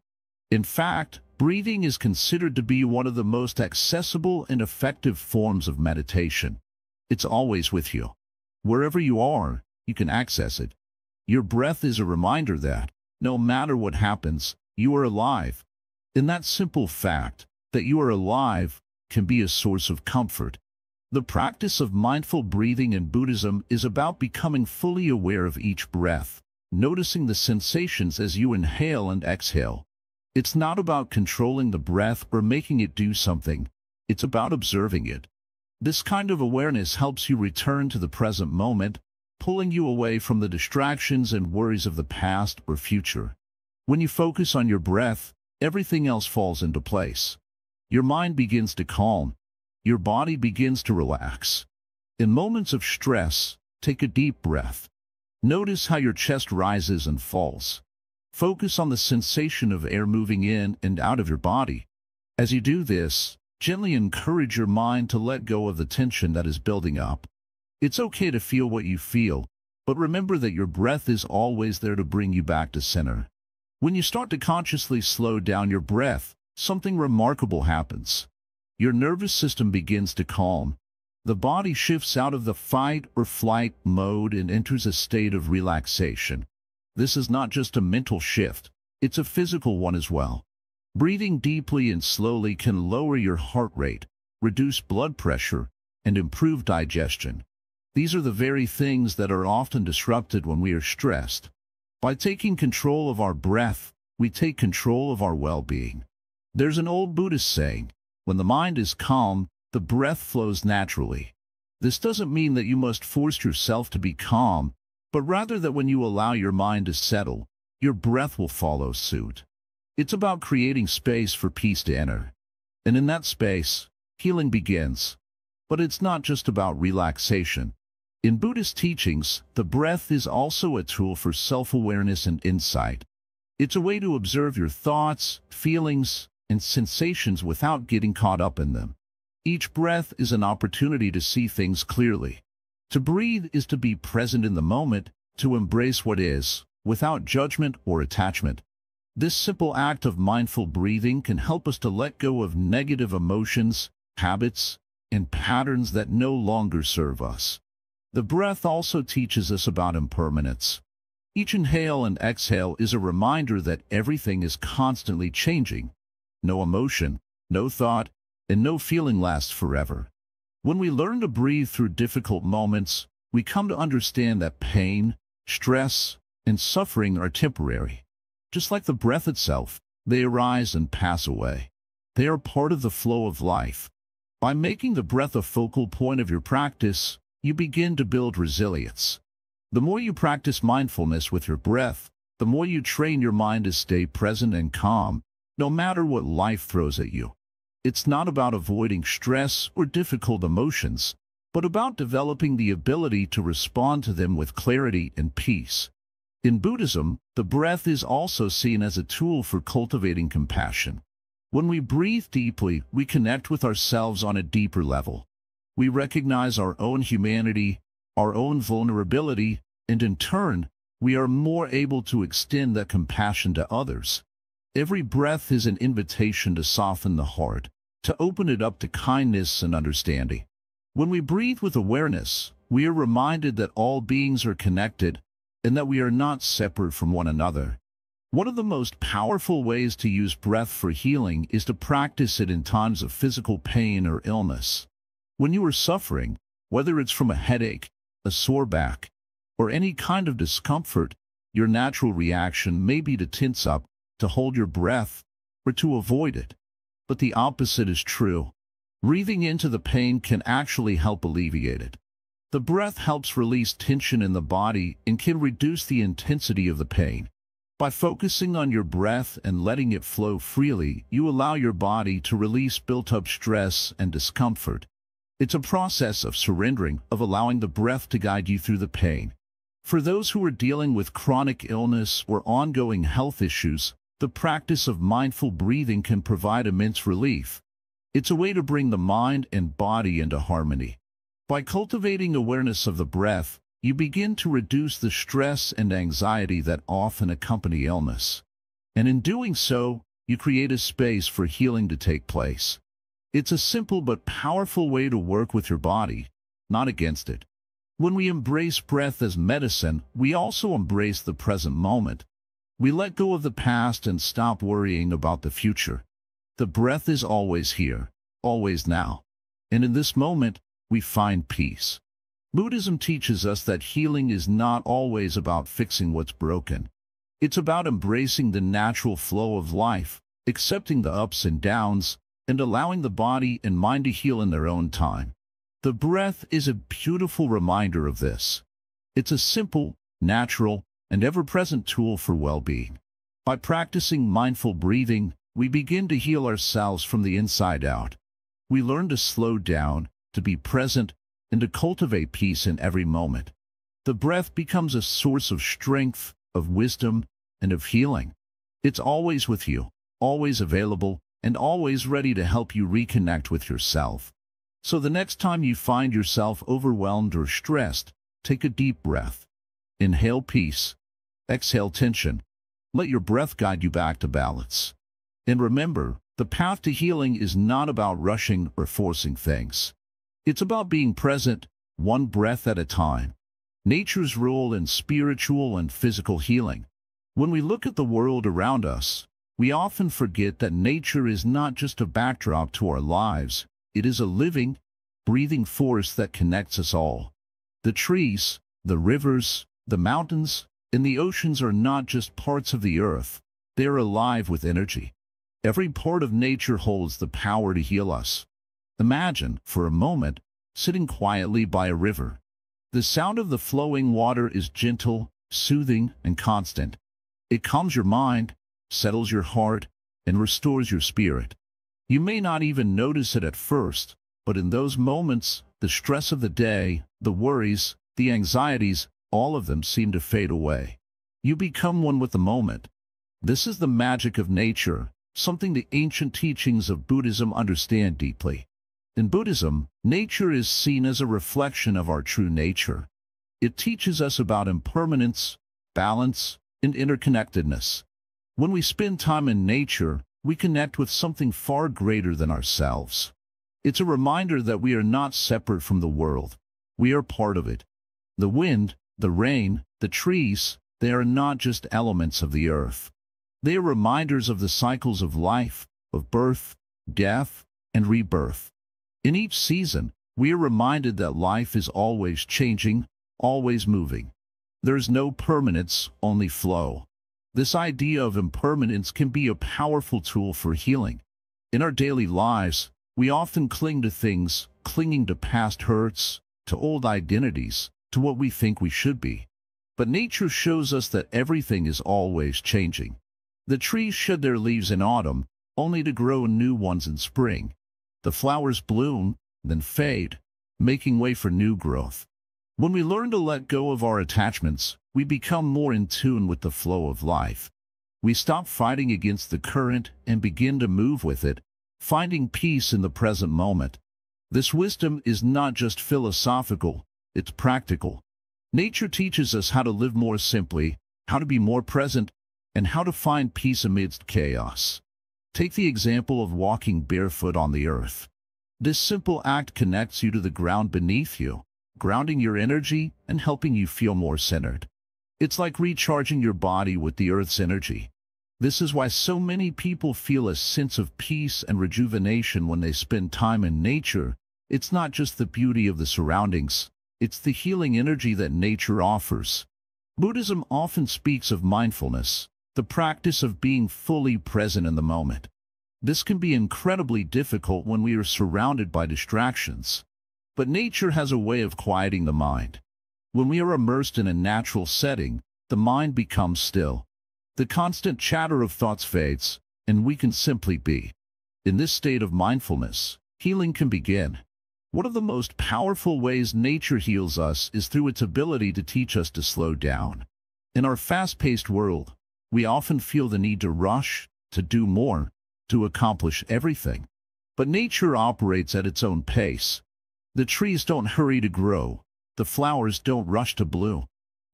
In fact, breathing is considered to be one of the most accessible and effective forms of meditation. It's always with you. Wherever you are, you can access it. Your breath is a reminder that, no matter what happens, you are alive. And that simple fact, that you are alive, can be a source of comfort. The practice of mindful breathing in Buddhism is about becoming fully aware of each breath, noticing the sensations as you inhale and exhale. It's not about controlling the breath or making it do something. It's about observing it. This kind of awareness helps you return to the present moment, pulling you away from the distractions and worries of the past or future. When you focus on your breath, everything else falls into place. Your mind begins to calm. Your body begins to relax. In moments of stress, take a deep breath. Notice how your chest rises and falls. Focus on the sensation of air moving in and out of your body. As you do this, gently encourage your mind to let go of the tension that is building up. It's okay to feel what you feel, but remember that your breath is always there to bring you back to center. When you start to consciously slow down your breath, something remarkable happens. Your nervous system begins to calm. The body shifts out of the fight or flight mode and enters a state of relaxation. This is not just a mental shift, it's a physical one as well. Breathing deeply and slowly can lower your heart rate, reduce blood pressure, and improve digestion. These are the very things that are often disrupted when we are stressed. By taking control of our breath, we take control of our well-being. There's an old Buddhist saying, when the mind is calm, the breath flows naturally. This doesn't mean that you must force yourself to be calm, but rather that when you allow your mind to settle, your breath will follow suit. It's about creating space for peace to enter. And in that space, healing begins. But it's not just about relaxation. In Buddhist teachings, the breath is also a tool for self-awareness and insight. It's a way to observe your thoughts, feelings, and sensations without getting caught up in them. Each breath is an opportunity to see things clearly. To breathe is to be present in the moment, to embrace what is, without judgment or attachment. This simple act of mindful breathing can help us to let go of negative emotions, habits, and patterns that no longer serve us. The breath also teaches us about impermanence. Each inhale and exhale is a reminder that everything is constantly changing. No emotion, no thought, and no feeling lasts forever. When we learn to breathe through difficult moments, we come to understand that pain, stress, and suffering are temporary. Just like the breath itself, they arise and pass away. They are part of the flow of life. By making the breath a focal point of your practice, you begin to build resilience. The more you practice mindfulness with your breath, the more you train your mind to stay present and calm, no matter what life throws at you. It's not about avoiding stress or difficult emotions, but about developing the ability to respond to them with clarity and peace. In Buddhism, the breath is also seen as a tool for cultivating compassion. When we breathe deeply, we connect with ourselves on a deeper level. We recognize our own humanity, our own vulnerability, and in turn, we are more able to extend that compassion to others. Every breath is an invitation to soften the heart, to open it up to kindness and understanding. When we breathe with awareness, we are reminded that all beings are connected, and that we are not separate from one another. One of the most powerful ways to use breath for healing is to practice it in times of physical pain or illness. When you are suffering, whether it's from a headache, a sore back, or any kind of discomfort, your natural reaction may be to tense up, to hold your breath, or to avoid it. But the opposite is true. Breathing into the pain can actually help alleviate it. The breath helps release tension in the body and can reduce the intensity of the pain. By focusing on your breath and letting it flow freely, you allow your body to release built-up stress and discomfort. It's a process of surrendering, of allowing the breath to guide you through the pain. For those who are dealing with chronic illness or ongoing health issues, the practice of mindful breathing can provide immense relief. It's a way to bring the mind and body into harmony. By cultivating awareness of the breath, you begin to reduce the stress and anxiety that often accompany illness. And in doing so, you create a space for healing to take place. It's a simple but powerful way to work with your body, not against it. When we embrace breath as medicine, we also embrace the present moment. We let go of the past and stop worrying about the future. The breath is always here, always now. And in this moment, we find peace. Buddhism teaches us that healing is not always about fixing what's broken. It's about embracing the natural flow of life, accepting the ups and downs, and allowing the body and mind to heal in their own time. The breath is a beautiful reminder of this. It's a simple, natural, and ever-present tool for well-being. By practicing mindful breathing, we begin to heal ourselves from the inside out. We learn to slow down, to be present, and to cultivate peace in every moment. The breath becomes a source of strength, of wisdom, and of healing. It's always with you, always available, and always ready to help you reconnect with yourself. So the next time you find yourself overwhelmed or stressed, take a deep breath. Inhale peace. Exhale tension. Let your breath guide you back to balance. And remember, the path to healing is not about rushing or forcing things. It's about being present, one breath at a time. Nature's role in spiritual and physical healing. When we look at the world around us, we often forget that nature is not just a backdrop to our lives. It is a living, breathing force that connects us all. The trees, the rivers, the mountains, and the oceans are not just parts of the earth. They are alive with energy. Every part of nature holds the power to heal us. Imagine, for a moment, sitting quietly by a river. The sound of the flowing water is gentle, soothing, and constant. It calms your mind, settles your heart, and restores your spirit. You may not even notice it at first, but in those moments, the stress of the day, the worries, the anxieties, all of them seem to fade away. You become one with the moment. This is the magic of nature, something the ancient teachings of Buddhism understand deeply. In Buddhism, nature is seen as a reflection of our true nature. It teaches us about impermanence, balance, and interconnectedness. When we spend time in nature, we connect with something far greater than ourselves. It's a reminder that we are not separate from the world. We are part of it. The wind, the rain, the trees, they are not just elements of the earth. They are reminders of the cycles of life, of birth, death, and rebirth. In each season, we are reminded that life is always changing, always moving. There is no permanence, only flow. This idea of impermanence can be a powerful tool for healing. In our daily lives, we often cling to things, clinging to past hurts, to old identities, to what we think we should be. But nature shows us that everything is always changing. The trees shed their leaves in autumn, only to grow new ones in spring. The flowers bloom, then fade, making way for new growth. When we learn to let go of our attachments, we become more in tune with the flow of life. We stop fighting against the current and begin to move with it, finding peace in the present moment. This wisdom is not just philosophical, it's practical. Nature teaches us how to live more simply, how to be more present, and how to find peace amidst chaos. Take the example of walking barefoot on the earth. This simple act connects you to the ground beneath you, grounding your energy and helping you feel more centered. It's like recharging your body with the earth's energy. This is why so many people feel a sense of peace and rejuvenation when they spend time in nature. It's not just the beauty of the surroundings, it's the healing energy that nature offers. Buddhism often speaks of mindfulness, the practice of being fully present in the moment. This can be incredibly difficult when we are surrounded by distractions. But nature has a way of quieting the mind. When we are immersed in a natural setting, the mind becomes still. The constant chatter of thoughts fades, and we can simply be. In this state of mindfulness, healing can begin. One of the most powerful ways nature heals us is through its ability to teach us to slow down. In our fast-paced world, we often feel the need to rush, to do more, to accomplish everything. But nature operates at its own pace. The trees don't hurry to grow. The flowers don't rush to bloom.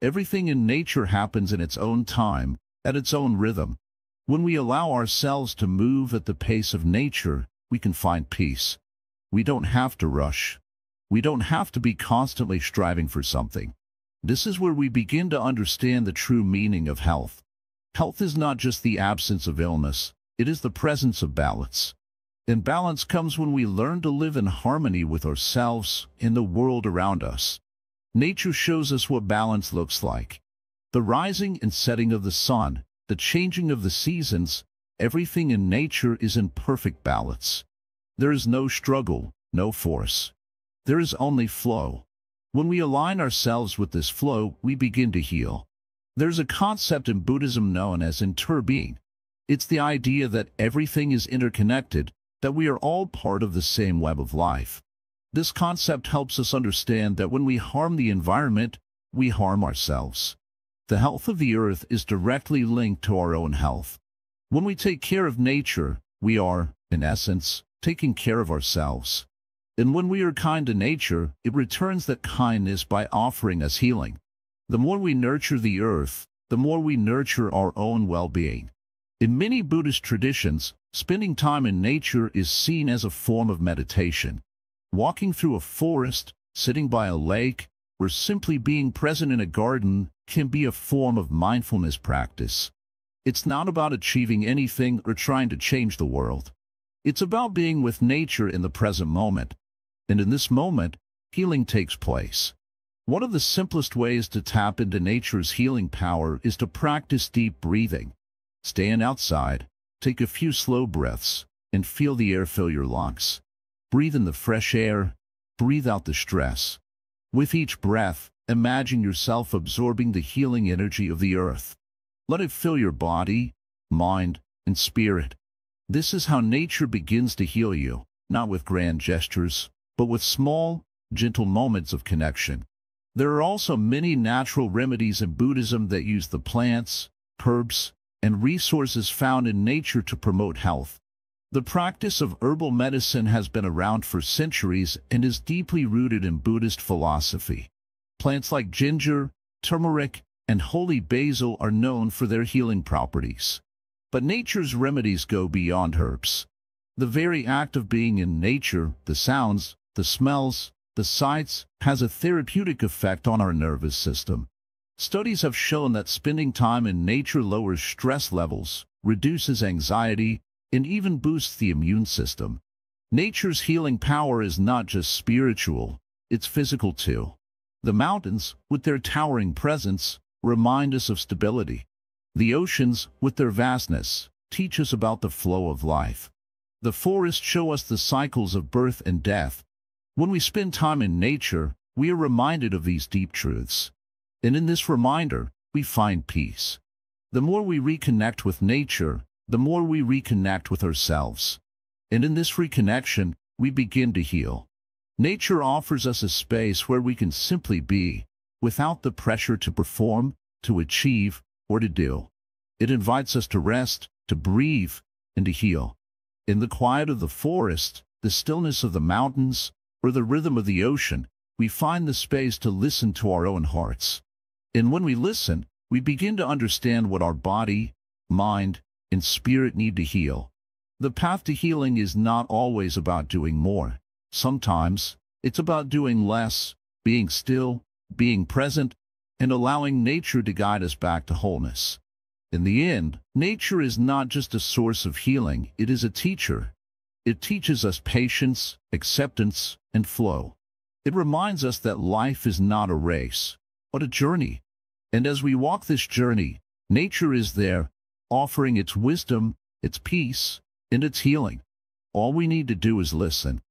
Everything in nature happens in its own time, at its own rhythm. When we allow ourselves to move at the pace of nature, we can find peace. We don't have to rush. We don't have to be constantly striving for something. This is where we begin to understand the true meaning of health. Health is not just the absence of illness, it is the presence of balance. And balance comes when we learn to live in harmony with ourselves and the world around us. Nature shows us what balance looks like. The rising and setting of the sun, the changing of the seasons, everything in nature is in perfect balance. There is no struggle, no force. There is only flow. When we align ourselves with this flow, we begin to heal. There's a concept in Buddhism known as interbeing. It's the idea that everything is interconnected, that we are all part of the same web of life. This concept helps us understand that when we harm the environment, we harm ourselves. The health of the earth is directly linked to our own health. When we take care of nature, we are, in essence, taking care of ourselves. And when we are kind to nature, it returns that kindness by offering us healing. The more we nurture the earth, the more we nurture our own well-being. In many Buddhist traditions, spending time in nature is seen as a form of meditation. Walking through a forest, sitting by a lake, or simply being present in a garden can be a form of mindfulness practice. It's not about achieving anything or trying to change the world. It's about being with nature in the present moment. And in this moment, healing takes place. One of the simplest ways to tap into nature's healing power is to practice deep breathing. Stand outside, take a few slow breaths, and feel the air fill your lungs. Breathe in the fresh air, breathe out the stress. With each breath, imagine yourself absorbing the healing energy of the earth. Let it fill your body, mind, and spirit. This is how nature begins to heal you, not with grand gestures, but with small, gentle moments of connection. There are also many natural remedies in Buddhism that use the plants, herbs, and resources found in nature to promote health. The practice of herbal medicine has been around for centuries and is deeply rooted in Buddhist philosophy. Plants like ginger, turmeric, and holy basil are known for their healing properties. But nature's remedies go beyond herbs. The very act of being in nature, the sounds, the smells, the sights, has a therapeutic effect on our nervous system. Studies have shown that spending time in nature lowers stress levels, reduces anxiety, and even boosts the immune system. Nature's healing power is not just spiritual, it's physical too. The mountains, with their towering presence, remind us of stability. The oceans, with their vastness, teach us about the flow of life. The forests show us the cycles of birth and death. When we spend time in nature, we are reminded of these deep truths. And in this reminder, we find peace. The more we reconnect with nature, the more we reconnect with ourselves. And in this reconnection, we begin to heal. Nature offers us a space where we can simply be, without the pressure to perform, to achieve, or to do. It invites us to rest, to breathe, and to heal. In the quiet of the forest, the stillness of the mountains, or the rhythm of the ocean, we find the space to listen to our own hearts. And when we listen, we begin to understand what our body, mind, and spirit need to heal. The path to healing is not always about doing more. Sometimes, it's about doing less, being still, being present, and allowing nature to guide us back to wholeness. In the end, nature is not just a source of healing, it is a teacher. It teaches us patience, acceptance, and flow. It reminds us that life is not a race, but a journey. And as we walk this journey, nature is there, offering its wisdom, its peace, and its healing. All we need to do is listen.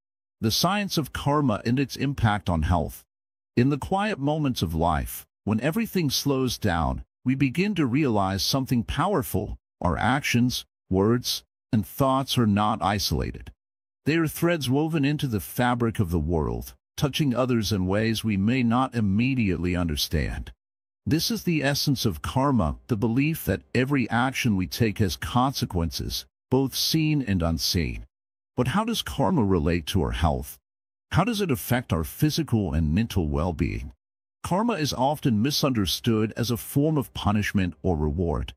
The science of karma and its impact on health. In the quiet moments of life, when everything slows down, we begin to realize something powerful. Our actions, words, and thoughts are not isolated. They are threads woven into the fabric of the world, touching others in ways we may not immediately understand. This is the essence of karma, the belief that every action we take has consequences, both seen and unseen. But how does karma relate to our health? How does it affect our physical and mental well-being? Karma is often misunderstood as a form of punishment or reward.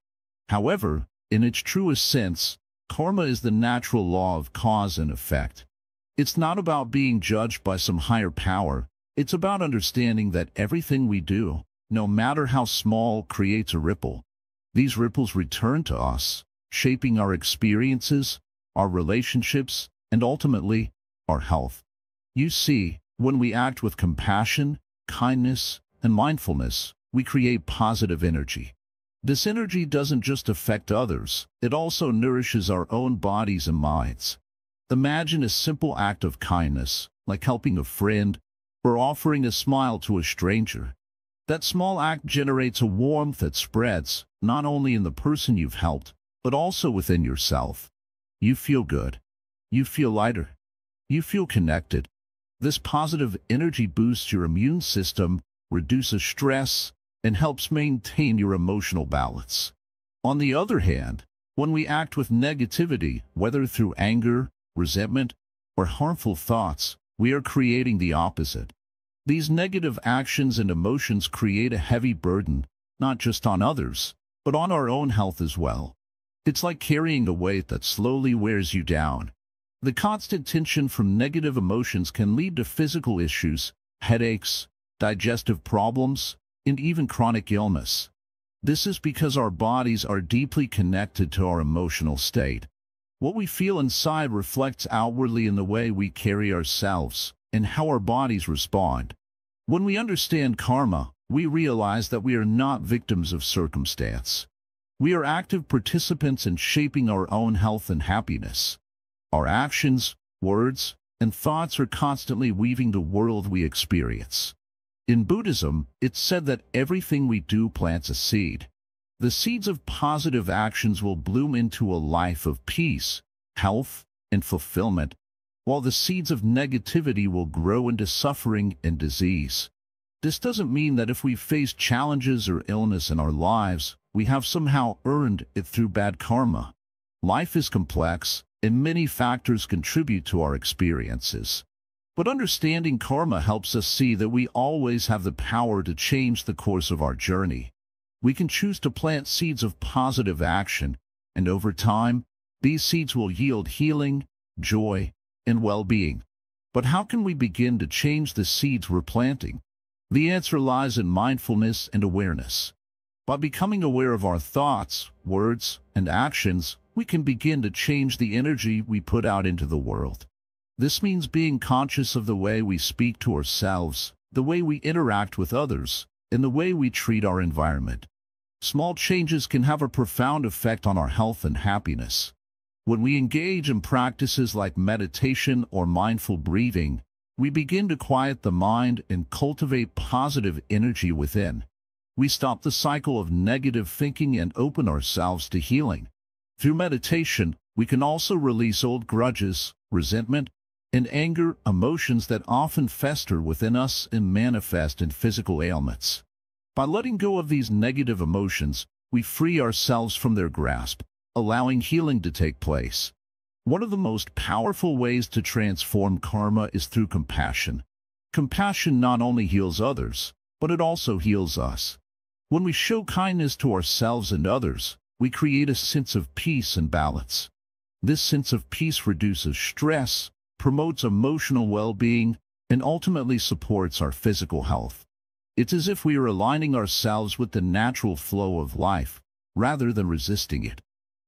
However, in its truest sense, karma is the natural law of cause and effect. It's not about being judged by some higher power. It's about understanding that everything we do, no matter how small, creates a ripple. These ripples return to us, shaping our experiences, our relationships, and ultimately, our health. You see, when we act with compassion, kindness, and mindfulness, we create positive energy. This energy doesn't just affect others, it also nourishes our own bodies and minds. Imagine a simple act of kindness, like helping a friend or offering a smile to a stranger. That small act generates a warmth that spreads, not only in the person you've helped, but also within yourself. You feel good. You feel lighter. You feel connected. This positive energy boosts your immune system, reduces stress, and helps maintain your emotional balance. On the other hand, when we act with negativity, whether through anger, resentment, or harmful thoughts, we are creating the opposite. These negative actions and emotions create a heavy burden, not just on others, but on our own health as well. It's like carrying a weight that slowly wears you down. The constant tension from negative emotions can lead to physical issues, headaches, digestive problems, and even chronic illness. This is because our bodies are deeply connected to our emotional state. What we feel inside reflects outwardly in the way we carry ourselves and how our bodies respond. When we understand karma, we realize that we are not victims of circumstance. We are active participants in shaping our own health and happiness. Our actions, words, and thoughts are constantly weaving the world we experience. In Buddhism, it's said that everything we do plants a seed. The seeds of positive actions will bloom into a life of peace, health, and fulfillment, while the seeds of negativity will grow into suffering and disease. This doesn't mean that if we face challenges or illness in our lives, we have somehow earned it through bad karma. Life is complex, and many factors contribute to our experiences. But understanding karma helps us see that we always have the power to change the course of our journey. We can choose to plant seeds of positive action, and over time, these seeds will yield healing, joy, and well-being. But how can we begin to change the seeds we're planting? The answer lies in mindfulness and awareness. By becoming aware of our thoughts, words, and actions, we can begin to change the energy we put out into the world. This means being conscious of the way we speak to ourselves, the way we interact with others, and the way we treat our environment. Small changes can have a profound effect on our health and happiness. When we engage in practices like meditation or mindful breathing, we begin to quiet the mind and cultivate positive energy within. We stop the cycle of negative thinking and open ourselves to healing. Through meditation, we can also release old grudges, resentment, and anger, emotions that often fester within us and manifest in physical ailments. By letting go of these negative emotions, we free ourselves from their grasp, allowing healing to take place. One of the most powerful ways to transform karma is through compassion. Compassion not only heals others, but it also heals us. When we show kindness to ourselves and others, we create a sense of peace and balance. This sense of peace reduces stress, promotes emotional well-being, and ultimately supports our physical health. It's as if we are aligning ourselves with the natural flow of life, rather than resisting it.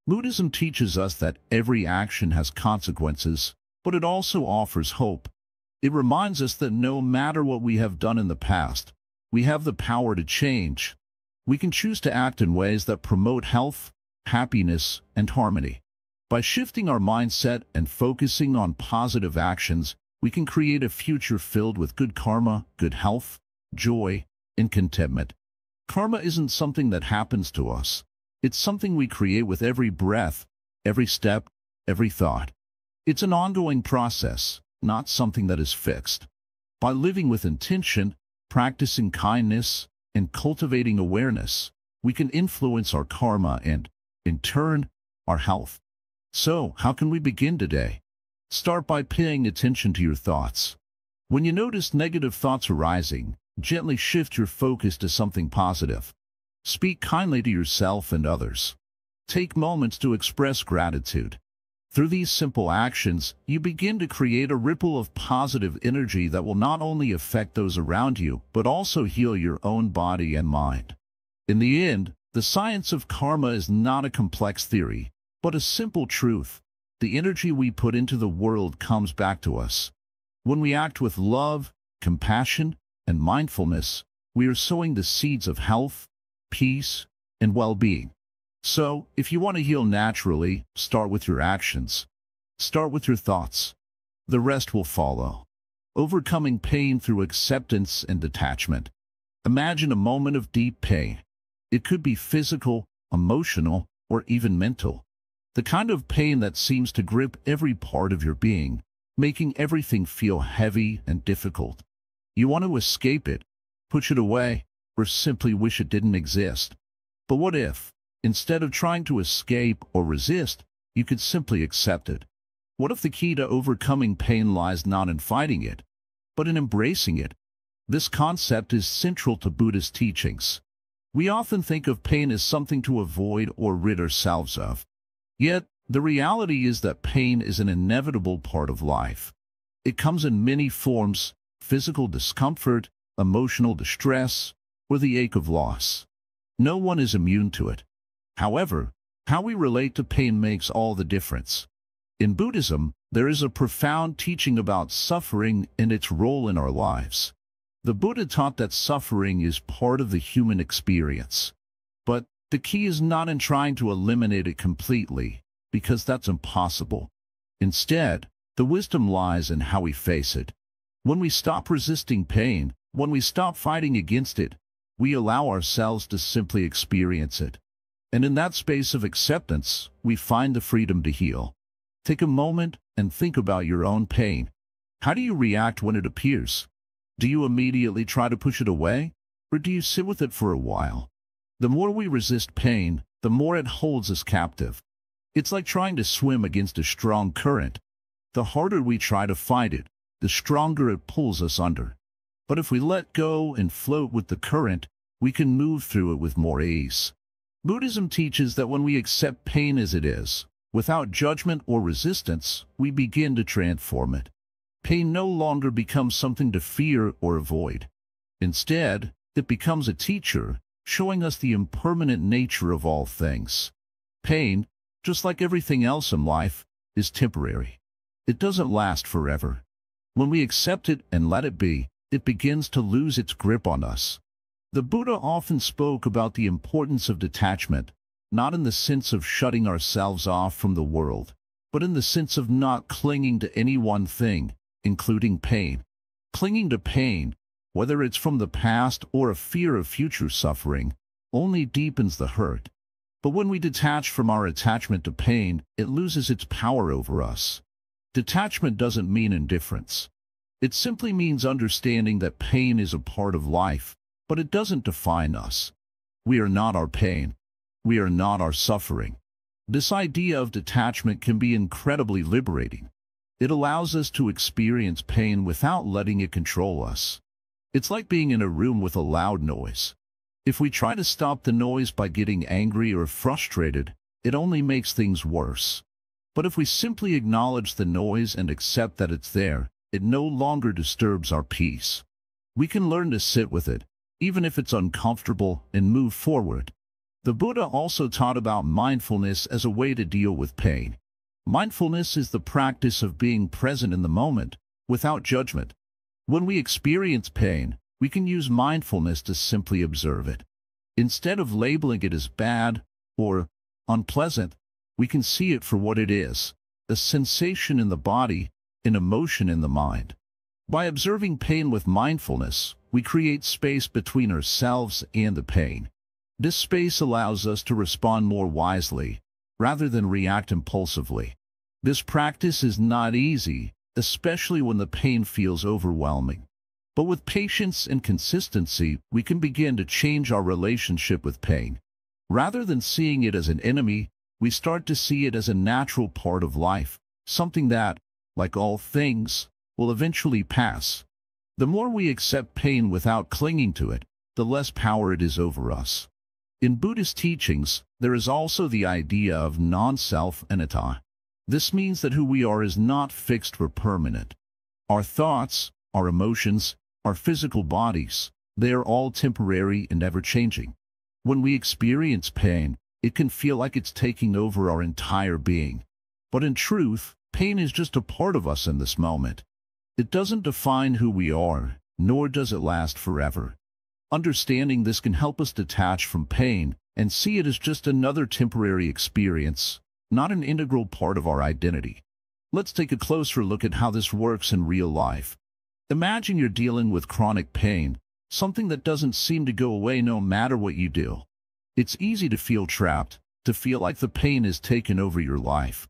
Buddhism teaches us that every action has consequences, but it also offers hope. It reminds us that no matter what we have done in the past, we have the power to change. We can choose to act in ways that promote health, happiness, and harmony. By shifting our mindset and focusing on positive actions, we can create a future filled with good karma, good health, joy, and contentment. Karma isn't something that happens to us. It's something we create with every breath, every step, every thought. It's an ongoing process, not something that is fixed. By living with intention, practicing kindness, and cultivating awareness, we can influence our karma and, in turn, our health. So, how can we begin today? Start by paying attention to your thoughts. When you notice negative thoughts arising, gently shift your focus to something positive. Speak kindly to yourself and others. Take moments to express gratitude. Through these simple actions, you begin to create a ripple of positive energy that will not only affect those around you, but also heal your own body and mind. In the end, the science of karma is not a complex theory, but a simple truth. The energy we put into the world comes back to us. When we act with love, compassion, and mindfulness, we are sowing the seeds of health, peace, and well-being. So, if you want to heal naturally, start with your actions. Start with your thoughts. The rest will follow. Overcoming pain through acceptance and detachment. Imagine a moment of deep pain. It could be physical, emotional, or even mental. The kind of pain that seems to grip every part of your being, making everything feel heavy and difficult. You want to escape it, push it away, or simply wish it didn't exist. But what if, instead of trying to escape or resist, you could simply accept it? What if the key to overcoming pain lies not in fighting it, but in embracing it? This concept is central to Buddhist teachings. We often think of pain as something to avoid or rid ourselves of. Yet, the reality is that pain is an inevitable part of life. It comes in many forms: physical discomfort, emotional distress, or the ache of loss. No one is immune to it. However, how we relate to pain makes all the difference. In Buddhism, there is a profound teaching about suffering and its role in our lives. The Buddha taught that suffering is part of the human experience. But the key is not in trying to eliminate it completely, because that's impossible. Instead, the wisdom lies in how we face it. When we stop resisting pain, when we stop fighting against it, we allow ourselves to simply experience it. And in that space of acceptance, we find the freedom to heal. Take a moment and think about your own pain. How do you react when it appears? Do you immediately try to push it away, or do you sit with it for a while? The more we resist pain, the more it holds us captive. It's like trying to swim against a strong current. The harder we try to fight it, the stronger it pulls us under. But if we let go and float with the current, we can move through it with more ease. Buddhism teaches that when we accept pain as it is, without judgment or resistance, we begin to transform it. Pain no longer becomes something to fear or avoid. Instead, it becomes a teacher, showing us the impermanent nature of all things. Pain, just like everything else in life, is temporary. It doesn't last forever. When we accept it and let it be, it begins to lose its grip on us. The Buddha often spoke about the importance of detachment, not in the sense of shutting ourselves off from the world, but in the sense of not clinging to any one thing, including pain. Clinging to pain, whether it's from the past or a fear of future suffering, only deepens the hurt. But when we detach from our attachment to pain, it loses its power over us. Detachment doesn't mean indifference. It simply means understanding that pain is a part of life, but it doesn't define us. We are not our pain. We are not our suffering. This idea of detachment can be incredibly liberating. It allows us to experience pain without letting it control us. It's like being in a room with a loud noise. If we try to stop the noise by getting angry or frustrated, it only makes things worse. But if we simply acknowledge the noise and accept that it's there, it no longer disturbs our peace. We can learn to sit with it, even if it's uncomfortable, and move forward. The Buddha also taught about mindfulness as a way to deal with pain. Mindfulness is the practice of being present in the moment, without judgment. When we experience pain, we can use mindfulness to simply observe it. Instead of labeling it as bad or unpleasant, we can see it for what it is, a sensation in the body, an emotion in the mind. By observing pain with mindfulness, we create space between ourselves and the pain. This space allows us to respond more wisely, rather than react impulsively. This practice is not easy, especially when the pain feels overwhelming. But with patience and consistency, we can begin to change our relationship with pain. Rather than seeing it as an enemy, we start to see it as a natural part of life, something that, like all things, will eventually pass. The more we accept pain without clinging to it, the less power it is over us. In Buddhist teachings, there is also the idea of non-self anatta. This means that who we are is not fixed or permanent. Our thoughts, our emotions, our physical bodies, they are all temporary and ever-changing. When we experience pain, it can feel like it's taking over our entire being. But in truth, pain is just a part of us in this moment. It doesn't define who we are, nor does it last forever. Understanding this can help us detach from pain and see it as just another temporary experience, not an integral part of our identity. Let's take a closer look at how this works in real life. Imagine you're dealing with chronic pain, something that doesn't seem to go away no matter what you do. It's easy to feel trapped, to feel like the pain has taken over your life.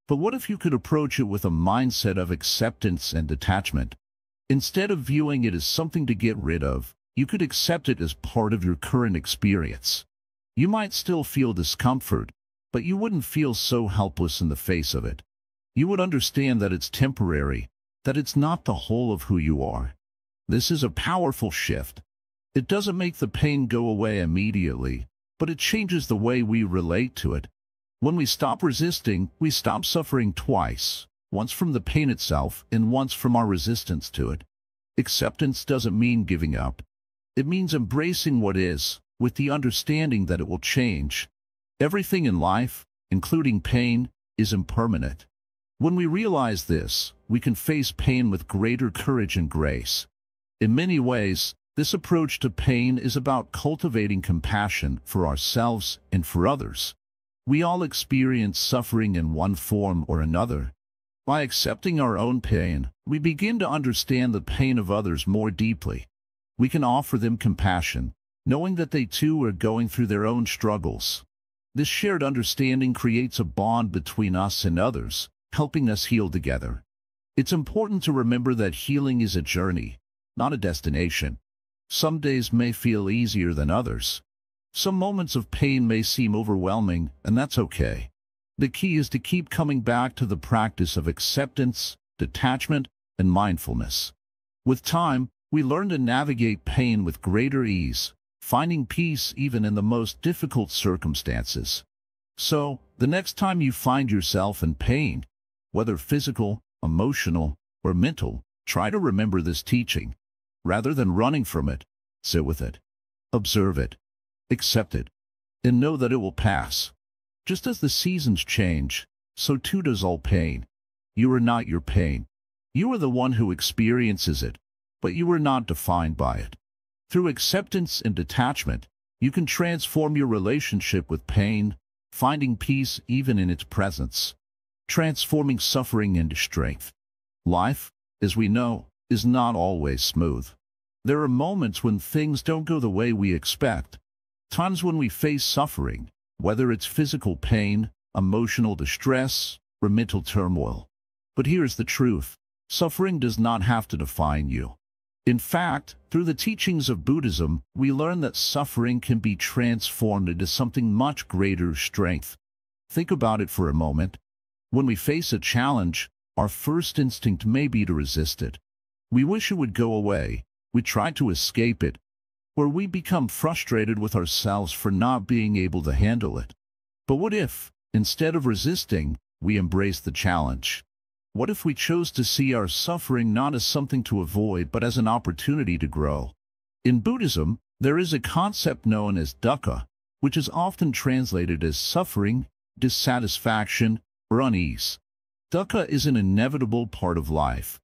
But what if you could approach it with a mindset of acceptance and detachment? Instead of viewing it as something to get rid of, you could accept it as part of your current experience. You might still feel discomfort, but you wouldn't feel so helpless in the face of it. You would understand that it's temporary, that it's not the whole of who you are. This is a powerful shift. It doesn't make the pain go away immediately, but it changes the way we relate to it. When we stop resisting, we stop suffering twice, once from the pain itself and once from our resistance to it. Acceptance doesn't mean giving up. It means embracing what is, with the understanding that it will change. Everything in life, including pain, is impermanent. When we realize this, we can face pain with greater courage and grace. In many ways, this approach to pain is about cultivating compassion for ourselves and for others. We all experience suffering in one form or another. By accepting our own pain, we begin to understand the pain of others more deeply. We can offer them compassion, knowing that they too are going through their own struggles. This shared understanding creates a bond between us and others, helping us heal together. It's important to remember that healing is a journey, not a destination. Some days may feel easier than others. Some moments of pain may seem overwhelming, and that's okay. The key is to keep coming back to the practice of acceptance, detachment, and mindfulness. With time, we learn to navigate pain with greater ease, finding peace even in the most difficult circumstances. So, the next time you find yourself in pain, whether physical, emotional, or mental, try to remember this teaching. Rather than running from it, sit with it, observe it, accept it, and know that it will pass. Just as the seasons change, so too does all pain. You are not your pain. You are the one who experiences it, but you are not defined by it. Through acceptance and detachment, you can transform your relationship with pain, finding peace even in its presence, transforming suffering into strength. Life, as we know, is not always smooth. There are moments when things don't go the way we expect, times when we face suffering, whether it's physical pain, emotional distress, or mental turmoil. But here's the truth. Suffering does not have to define you. In fact, through the teachings of Buddhism, we learn that suffering can be transformed into something much greater: strength. Think about it for a moment. When we face a challenge, our first instinct may be to resist it. We wish it would go away. We try to escape it, or we become frustrated with ourselves for not being able to handle it. But what if, instead of resisting, we embrace the challenge? What if we chose to see our suffering not as something to avoid, but as an opportunity to grow? In Buddhism, there is a concept known as dukkha, which is often translated as suffering, dissatisfaction, or unease. Dukkha is an inevitable part of life.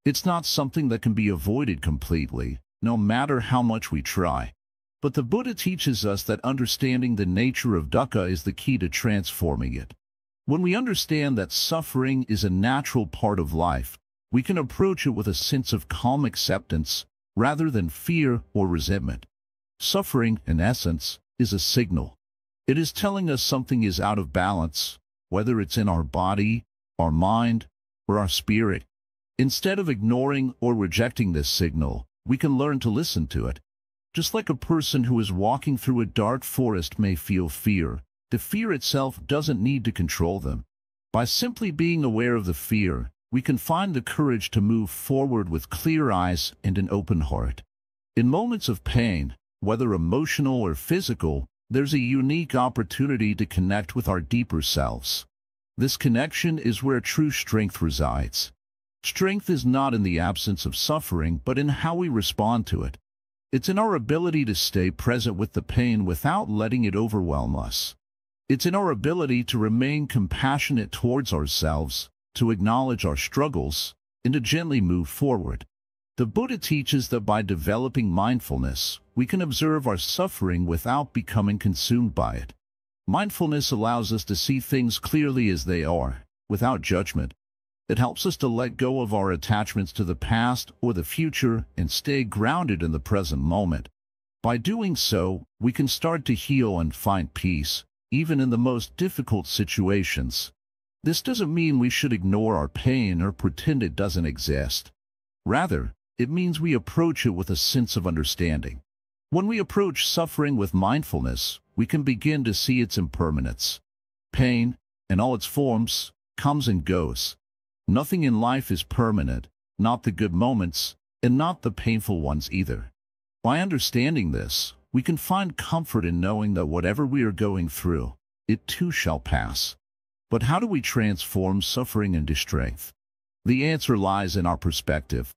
It's not something that can be avoided completely, no matter how much we try. But the Buddha teaches us that understanding the nature of dukkha is the key to transforming it. When we understand that suffering is a natural part of life, we can approach it with a sense of calm acceptance rather than fear or resentment. Suffering, in essence, is a signal. It is telling us something is out of balance, whether it's in our body, our mind, or our spirit. Instead of ignoring or rejecting this signal, we can learn to listen to it. Just like a person who is walking through a dark forest may feel fear, the fear itself doesn't need to control them. By simply being aware of the fear, we can find the courage to move forward with clear eyes and an open heart. In moments of pain, whether emotional or physical, there's a unique opportunity to connect with our deeper selves. This connection is where true strength resides. Strength is not in the absence of suffering, but in how we respond to it. It's in our ability to stay present with the pain without letting it overwhelm us. It's in our ability to remain compassionate towards ourselves, to acknowledge our struggles, and to gently move forward. The Buddha teaches that by developing mindfulness, we can observe our suffering without becoming consumed by it. Mindfulness allows us to see things clearly as they are, without judgment. It helps us to let go of our attachments to the past or the future and stay grounded in the present moment. By doing so, we can start to heal and find peace, even in the most difficult situations. This doesn't mean we should ignore our pain or pretend it doesn't exist. Rather, it means we approach it with a sense of understanding. When we approach suffering with mindfulness, we can begin to see its impermanence. Pain, in all its forms, comes and goes. Nothing in life is permanent, not the good moments, and not the painful ones either. By understanding this, we can find comfort in knowing that whatever we are going through, it too shall pass. But how do we transform suffering into strength? The answer lies in our perspective.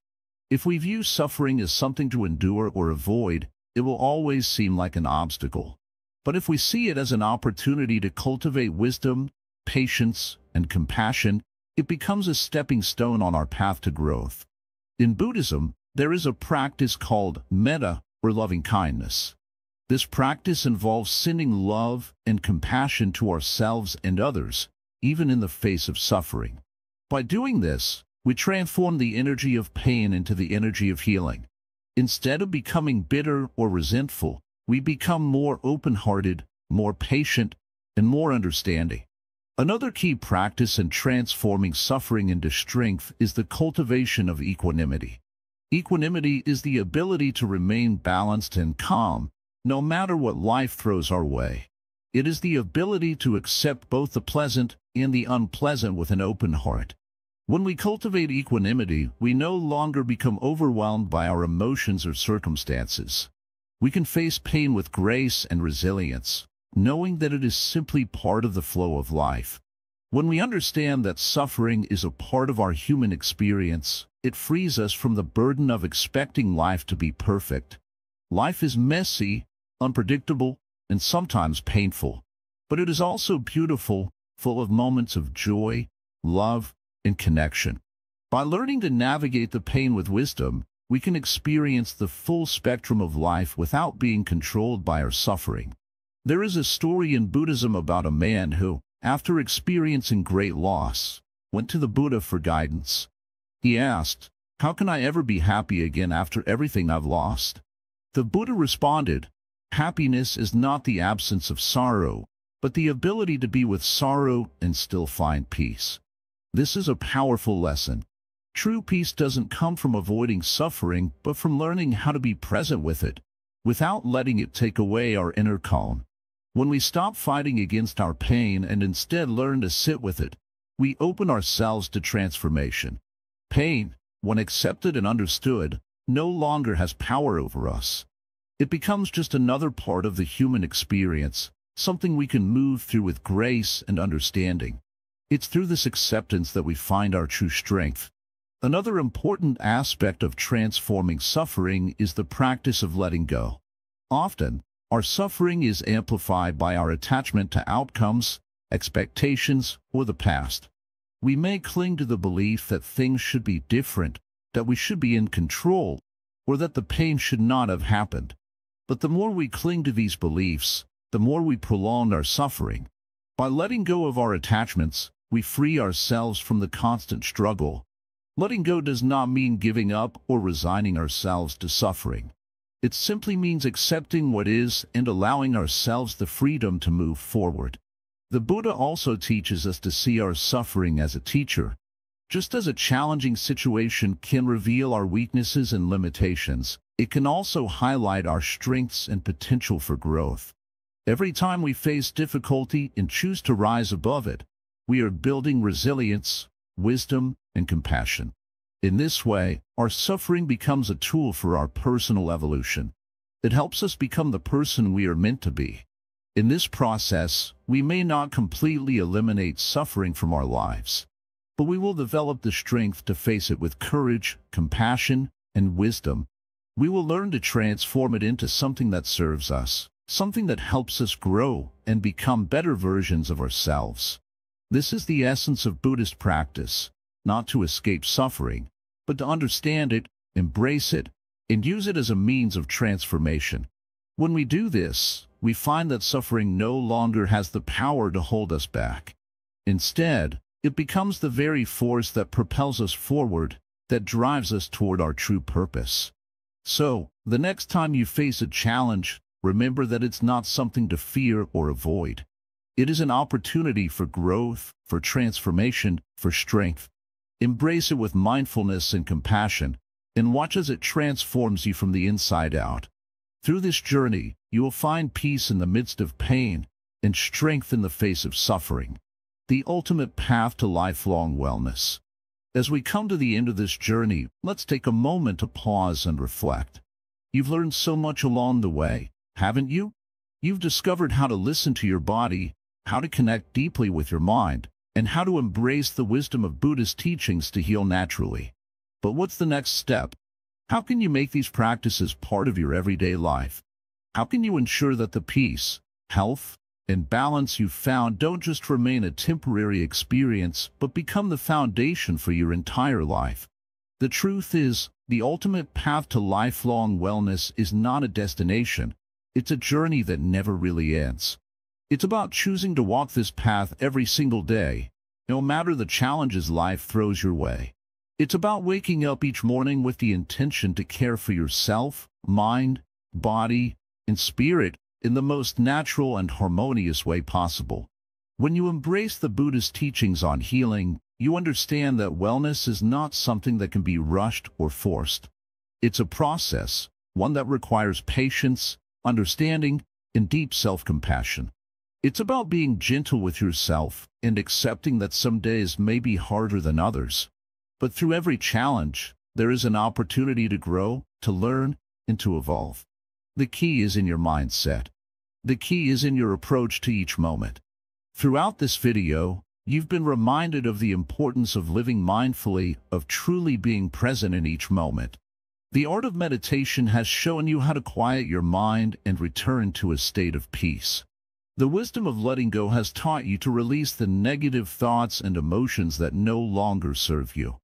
If we view suffering as something to endure or avoid, it will always seem like an obstacle. But if we see it as an opportunity to cultivate wisdom, patience, and compassion, it becomes a stepping stone on our path to growth. In Buddhism, there is a practice called metta, or loving kindness. This practice involves sending love and compassion to ourselves and others, even in the face of suffering. By doing this, we transform the energy of pain into the energy of healing. Instead of becoming bitter or resentful, we become more open-hearted, more patient, and more understanding. Another key practice in transforming suffering into strength is the cultivation of equanimity. Equanimity is the ability to remain balanced and calm, no matter what life throws our way. It is the ability to accept both the pleasant and the unpleasant with an open heart. When we cultivate equanimity, we no longer become overwhelmed by our emotions or circumstances. We can face pain with grace and resilience, knowing that it is simply part of the flow of life. When we understand that suffering is a part of our human experience, it frees us from the burden of expecting life to be perfect. Life is messy, unpredictable, and sometimes painful, but it is also beautiful, full of moments of joy, love, and connection. By learning to navigate the pain with wisdom, we can experience the full spectrum of life without being controlled by our suffering. There is a story in Buddhism about a man who, after experiencing great loss, went to the Buddha for guidance. He asked, "How can I ever be happy again after everything I've lost?" The Buddha responded, "Happiness is not the absence of sorrow, but the ability to be with sorrow and still find peace." This is a powerful lesson. True peace doesn't come from avoiding suffering, but from learning how to be present with it, without letting it take away our inner calm. When we stop fighting against our pain and instead learn to sit with it, we open ourselves to transformation. Pain, when accepted and understood, no longer has power over us. It becomes just another part of the human experience, something we can move through with grace and understanding. It's through this acceptance that we find our true strength. Another important aspect of transforming suffering is the practice of letting go. Often, our suffering is amplified by our attachment to outcomes, expectations, or the past. We may cling to the belief that things should be different, that we should be in control, or that the pain should not have happened. But the more we cling to these beliefs, the more we prolong our suffering. By letting go of our attachments, we free ourselves from the constant struggle. Letting go does not mean giving up or resigning ourselves to suffering. It simply means accepting what is and allowing ourselves the freedom to move forward. The Buddha also teaches us to see our suffering as a teacher. Just as a challenging situation can reveal our weaknesses and limitations, it can also highlight our strengths and potential for growth. Every time we face difficulty and choose to rise above it, we are building resilience, wisdom, and compassion. In this way, our suffering becomes a tool for our personal evolution. It helps us become the person we are meant to be. In this process, we may not completely eliminate suffering from our lives, but we will develop the strength to face it with courage, compassion, and wisdom. We will learn to transform it into something that serves us, something that helps us grow and become better versions of ourselves. This is the essence of Buddhist practice, not to escape suffering, but to understand it, embrace it, and use it as a means of transformation. When we do this, we find that suffering no longer has the power to hold us back. Instead, it becomes the very force that propels us forward, that drives us toward our true purpose. So, the next time you face a challenge, remember that it's not something to fear or avoid. It is an opportunity for growth, for transformation, for strength. Embrace it with mindfulness and compassion, and watch as it transforms you from the inside out. Through this journey, you will find peace in the midst of pain and strength in the face of suffering. The ultimate path to lifelong wellness. As we come to the end of this journey, let's take a moment to pause and reflect. You've learned so much along the way, haven't you? You've discovered how to listen to your body, how to connect deeply with your mind, and how to embrace the wisdom of Buddhist teachings to heal naturally. But what's the next step? How can you make these practices part of your everyday life? How can you ensure that the peace, health, and balance you've found don't just remain a temporary experience, but become the foundation for your entire life? The truth is, the ultimate path to lifelong wellness is not a destination. It's a journey that never really ends. It's about choosing to walk this path every single day, no matter the challenges life throws your way. It's about waking up each morning with the intention to care for yourself, mind, body, and spirit in the most natural and harmonious way possible. When you embrace the Buddhist teachings on healing, you understand that wellness is not something that can be rushed or forced. It's a process, one that requires patience, understanding, and deep self-compassion. It's about being gentle with yourself and accepting that some days may be harder than others. But through every challenge, there is an opportunity to grow, to learn, and to evolve. The key is in your mindset. The key is in your approach to each moment. Throughout this video, you've been reminded of the importance of living mindfully, of truly being present in each moment. The art of meditation has shown you how to quiet your mind and return to a state of peace. The wisdom of letting go has taught you to release the negative thoughts and emotions that no longer serve you.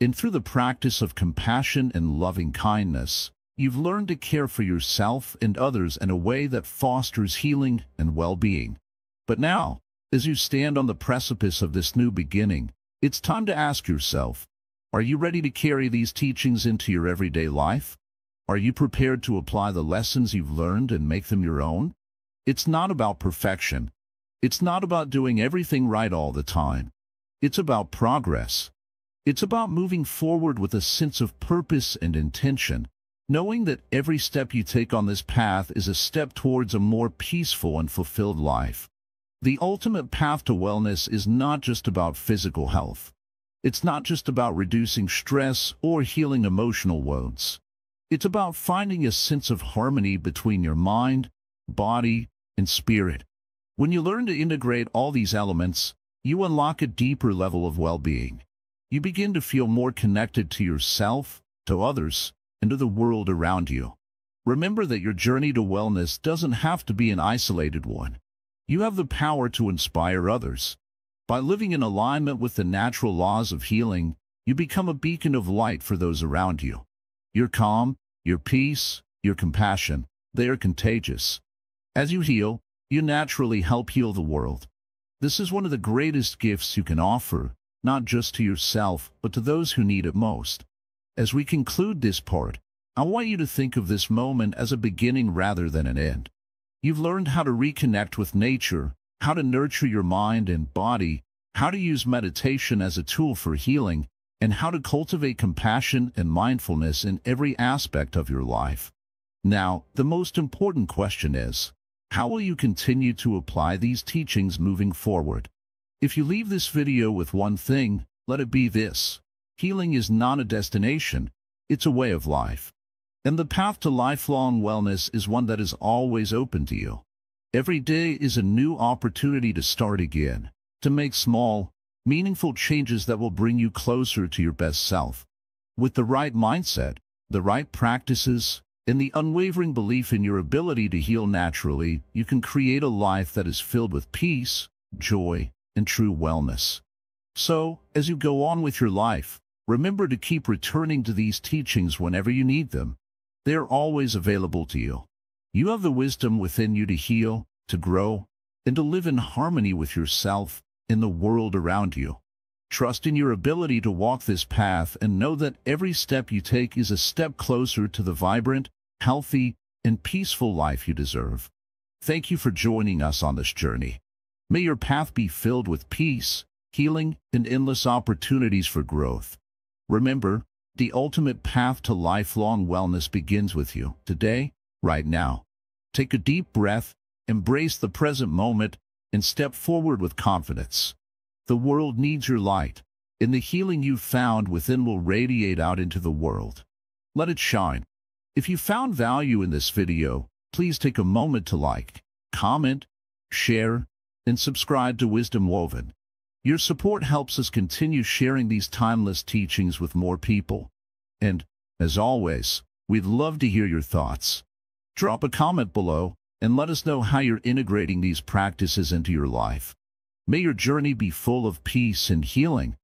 And through the practice of compassion and loving kindness, you've learned to care for yourself and others in a way that fosters healing and well-being. But now, as you stand on the precipice of this new beginning, it's time to ask yourself, are you ready to carry these teachings into your everyday life? Are you prepared to apply the lessons you've learned and make them your own? It's not about perfection. It's not about doing everything right all the time. It's about progress. It's about moving forward with a sense of purpose and intention, knowing that every step you take on this path is a step towards a more peaceful and fulfilled life. The ultimate path to wellness is not just about physical health. It's not just about reducing stress or healing emotional wounds. It's about finding a sense of harmony between your mind, body, and spirit. When you learn to integrate all these elements, you unlock a deeper level of well-being. You begin to feel more connected to yourself, to others, and to the world around you. Remember that your journey to wellness doesn't have to be an isolated one. You have the power to inspire others. By living in alignment with the natural laws of healing, you become a beacon of light for those around you. Your calm, your peace, your compassion, they are contagious. As you heal, you naturally help heal the world. This is one of the greatest gifts you can offer, not just to yourself, but to those who need it most. As we conclude this part, I want you to think of this moment as a beginning rather than an end. You've learned how to reconnect with nature, how to nurture your mind and body, how to use meditation as a tool for healing, and how to cultivate compassion and mindfulness in every aspect of your life. Now, the most important question is, how will you continue to apply these teachings moving forward? If you leave this video with one thing, let it be this: healing is not a destination, it's a way of life. And the path to lifelong wellness is one that is always open to you. Every day is a new opportunity to start again, to make small, meaningful changes that will bring you closer to your best self. With the right mindset, the right practices, and the unwavering belief in your ability to heal naturally, you can create a life that is filled with peace, joy, and true wellness. So, as you go on with your life, remember to keep returning to these teachings whenever you need them. They are always available to you. You have the wisdom within you to heal, to grow, and to live in harmony with yourself and the world around you. Trust in your ability to walk this path and know that every step you take is a step closer to the vibrant, healthy, and peaceful life you deserve. Thank you for joining us on this journey. May your path be filled with peace, healing, and endless opportunities for growth. Remember, the ultimate path to lifelong wellness begins with you, today, right now. Take a deep breath, embrace the present moment, and step forward with confidence. The world needs your light, and the healing you've found within will radiate out into the world. Let it shine. If you found value in this video, please take a moment to like, comment, share, and subscribe to Wisdom Woven. Your support helps us continue sharing these timeless teachings with more people. And, as always, we'd love to hear your thoughts. Drop a comment below and let us know how you're integrating these practices into your life. May your journey be full of peace and healing,